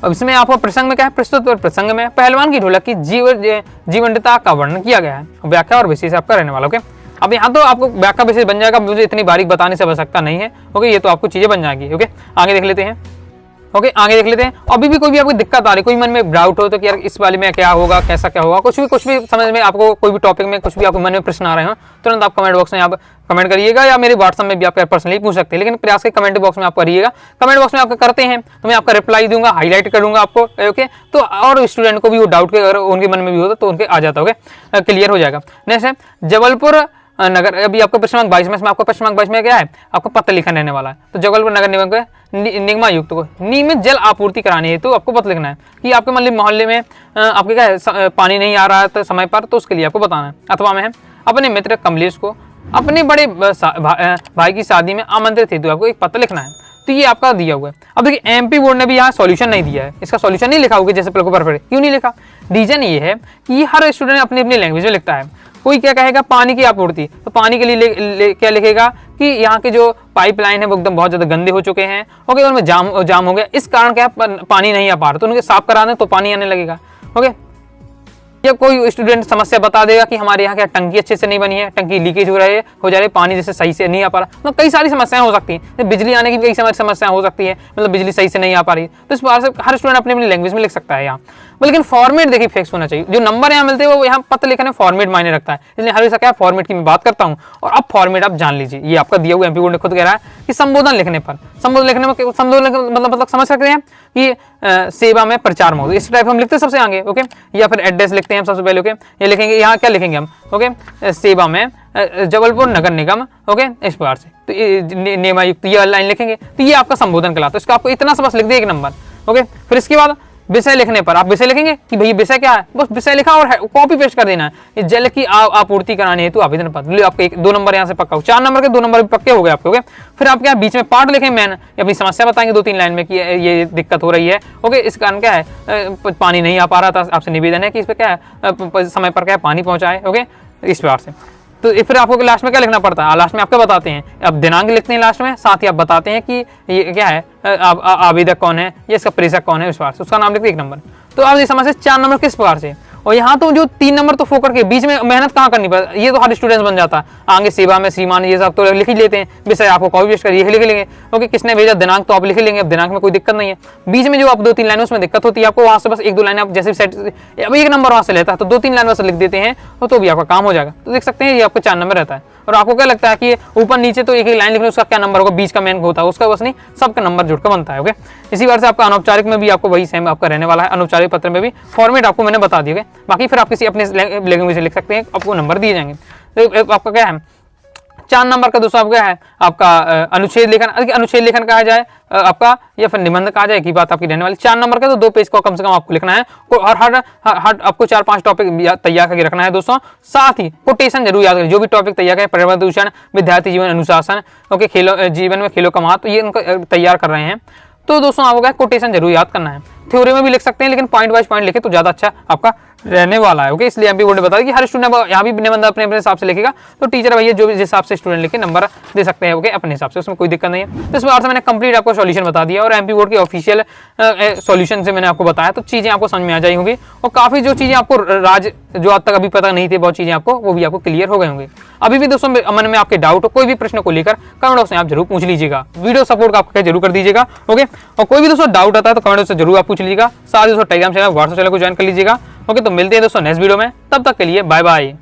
अब इसमें आपको प्रसंग में क्या है, प्रस्तुत प्रसंग में पहलवान की ढोलक की जीवंतता का वर्णन किया गया है। व्याख्या और विशेष आपका रहने वाला। ओके, अब यहाँ तो आपको व्याख्या विशेष बन जाएगा, मुझे इतनी बारीक बताने से आवश्यकता नहीं है। ओके, ये तो आपको चीजें बन जाएगी। ओके, आगे देख लेते हैं। ओके, आगे देख लेते हैं। अभी भी कोई भी आपको दिक्कत आ रही, कोई मन में डाउट हो तो कि यार इस वाले में क्या होगा, कैसा क्या होगा, कुछ भी समझ में आपको कोई भी टॉपिक में कुछ भी आपको मन में प्रश्न आ रहे हो, तुरंत आप कमेंट बॉक्स में आप कमेंट करिएगा, या मेरे व्हाट्सएप में भी आप पर्सनली पूछ सकते हैं। लेकिन प्रयास के कमेंट बॉक्स में आप करिएगा। कमेंट बॉक्स में आप करते हैं तो मैं आपका रिप्लाई दूंगा, हाईलाइट करूंगा आपको। ओके, तो और स्टूडेंट को भी वो डाउट के अगर उनके मन में भी होता तो उनके आ जाता। ओके, क्लियर हो जाएगा। नेक्स्ट है जबलपुर नगर, अभी आपका प्रश्न नंबर 22 में, इसमें आपका प्रश्न नंबर 22 में क्या है, आपको पत्र लिखना रहने वाला है। तो जबलपुर नगर निगम के निगम आयुक्त को नियमित जल आपूर्ति करानी है, तो आपको पत्र लिखना है कि आपके मतलब मोहल्ले में आपके क्या है पानी नहीं आ रहा है समय पर, तो उसके लिए आपको बताना है। अथवा में है अपने मित्र कमलेश को अपने बड़े भाई की शादी में आमंत्रित थे, तो आपको एक पत्र लिखना है। तो ये आपका दिया हुआ है। अब देखिए एमपी बोर्ड ने भी यहाँ सॉल्यूशन नहीं दिया है, इसका सॉल्यूशन नहीं लिखा होगा जैसे पेपर पर, क्यों नहीं लिखा? रीजन ये है कि ये हर स्टूडेंट अपनी अपनी लैंग्वेज में लिखता है। कोई क्या कहेगा पानी की आपूर्ति, तो पानी के लिए क्या लिखेगा कि यहाँ के जो पाइपलाइन है वो एकदम बहुत ज्यादा गंदे हो चुके हैं, ओके, उनमें जाम हो गया, इस कारण क्या पानी नहीं आ पा रहा, तो उनके साफ करा दें तो पानी आने लगेगा। ओके, या कोई स्टूडेंट समस्या बता देगा कि हमारे यहाँ क्या टंकी अच्छे से नहीं बनी है, टंकी लीकेज हो जा रही है, पानी जैसे सही से नहीं आ पा रहा, मतलब कई सारी समस्याएं हो सकती हैं, बिजली आने की भी कई समस्याएं हो सकती है, मतलब बिजली सही से नहीं आ पा रही। तो इस बार से हर स्टूडेंट अपनी अपनी लैंग्वेज में लिख सकता है यहाँ, लेकिन फॉर्मेट देखिए फिक्स होना चाहिए। जो नंबर यहाँ मिलते हैं वो यहाँ पत्र लिखने में फॉर्मेट मायने रखता है, इसलिए हर क्या फॉर्मेट की मैं बात करता हूँ। और अब फॉर्मेट आप जान लीजिए, ये आपका दिया हुआ एमपी बोर्ड ने खुद कह रहा है कि संबोधन लिखने पर, संबोधन लिखने में मतलब समझ सकते हैं कि सेवा में प्रचार मौजूद, इस टाइप हम लिखते हैं सबसे आगे, ओके, या फिर एड्रेस लिखते हैं हम सबसे पहले, ओके, ये लिखेंगे यहाँ क्या लिखेंगे हम, ओके, सेवा में जबलपुर नगर निगम, ओके, इस प्रकार से, तो ये नियमायुक्त ये लाइन लिखेंगे, तो ये आपका संबोधन कहलाता है। इसका आपको इतना सा बस लिख दिया एक नंबर, ओके। फिर इसके बाद विषय लिखने पर आप विषय लिखेंगे कि भाई विषय क्या है, बस विषय लिखा और कॉपी पेस्ट कर देना है। जल की आपूर्ति करानी है तो आवेदन पत्र, आपके 2 नंबर यहाँ से पक्का हो, 4 नंबर के 2 नंबर भी पक्के हो गए आपके, ओके। फिर आप क्या बीच में पार्ट लिखें मैन, अपनी समस्या बताएंगे 2-3 लाइन में कि ये दिक्कत हो रही है, ओके, इस कारण क्या है पानी नहीं आ पा रहा था, आपसे निवेदन है कि इस पर क्या है समय पर क्या है पानी पहुंचाए, ओके, इस प्रकार से। तो फिर आपको लास्ट में क्या लिखना पड़ता है, लास्ट में आपको बताते हैं, अब दिनांक लिखते हैं लास्ट में, साथ ही आप बताते हैं कि ये क्या है आवेदक कौन है, ये इसका प्रेषक कौन है, इस प्रकार से उसका नाम लिखते हैं 1 नंबर। तो आप ये समझ 4 नंबर किस प्रकार से, और यहाँ तो जो 3 नंबर तो फोकट के बीच में मेहनत कहाँ करनी पड़ती, ये तो हर स्टूडेंट बन जाता है, आगे सेवा में श्रीमान ये सब तो लिख ही लेते हैं, विषय आपको कॉपी पेस्ट करिए लिख लेंगे, ओके, किसने भेजा दिनांक तो आप लिख लेंगे, अब दिनांक में कोई दिक्कत नहीं है। बीच में जो आप 2-3 लाइनों उसमें दिक्कत होती है आपको, वहाँ से बस 1-2 लाइन आप जैसे सेट, अब 1 नंबर वहाँ से लेता है तो 2-3 लाइन वैसे लिख देते हैं तो भी आपका काम हो जाएगा। तो देख सकते हैं ये आपको 4 नंबर रहता है। और आपको क्या लगता है कि ऊपर नीचे तो एक लाइन लिखने उसका क्या नंबर होगा, बीच का मेन होता है उसका, बस नहीं सबका नंबर जुड़कर बनता है, ओके। इसी बार से आपका अनौपचारिक में भी आपको वही सेम आपका रहने वाला है, अनौपचारिक पत्र में भी फॉर्मेट आपको मैंने बता दिया, बाकी फिर आप किसी अपने लैंग्वेज से लिख सकते हैं, आपको नंबर दिए जाएंगे। तो आपका क्या है 4 नंबर का दूसरा आपका है आपका अनुच्छेद लेखन, अनुच्छेद लेखन कहा जाए आपका, या फिर निबंध कहा जाए की बात आपकी रहने वाली। 4 नंबर का तो 2 पेज को कम से कम आपको लिखना है, और हर आपको 4-5 टॉपिक तैयार करके रखना है दोस्तों। साथ ही कोटेशन जरूर याद करें, जो भी टॉपिक तैयार करें, पर्यावरण प्रदूषण, विद्यार्थी जीवन अनुशासन, ओके, खेलों जीवन में खेलों का महत्व, ये उनको तैयार कर रहे हैं, तो दोस्तों आपको क्या कोटेशन जरूर याद करना है। थ्योरी में भी लिख सकते हैं, लेकिन पॉइंट वाइज पॉइंट लिखे तो ज्यादा अच्छा आपका रहने वाला है, ओके। इसलिए एमपी बोर्ड ने बताया कि हर स्टूडेंट यहाँ भी निबंध अपने अपने हिसाब से लिखेगा, तो टीचर भैया जो भी जिस हिसाब से स्टूडेंट लिखे नंबर दे सकते हैं, ओके, अपने हिसाब से, उसमें कोई दिक्कत नहीं है। तो इस बार से मैंने कंप्लीट आपको सॉल्यूशन बता दिया, और एमपी बोर्ड के ऑफिशियल सॉल्यूशन से मैंने आपको बताया, तो चीजें आपको समझ में आ जाई होंगी, और काफी जो चीजें आपको जो आज तक अभी पता नहीं थी, बहुत चीजें आपको वो भी आपको क्लियर हो गए होंगे। अभी भी दोस्तों मन में आपके डाउट हो, कोई भी प्रश्न को लेकर कमेंट बॉक्स में आप जरूर पूछ लीजिएगा, वीडियो सपोर्ट आपका जरूर कर दीजिएगा, ओके। और कोई भी दोस्तों डाउट आता है तो कमेंट बॉक्स से जरूर आप पूछ लीजिएगा। साथ ही दोस्तों टेलीग्राम चैनल, व्हाट्सएप चैनल को ज्वाइन कर लीजिएगा, ओके। तो मिलते हैं दोस्तों नेक्स्ट वीडियो में, तब तक के लिए बाय बाय।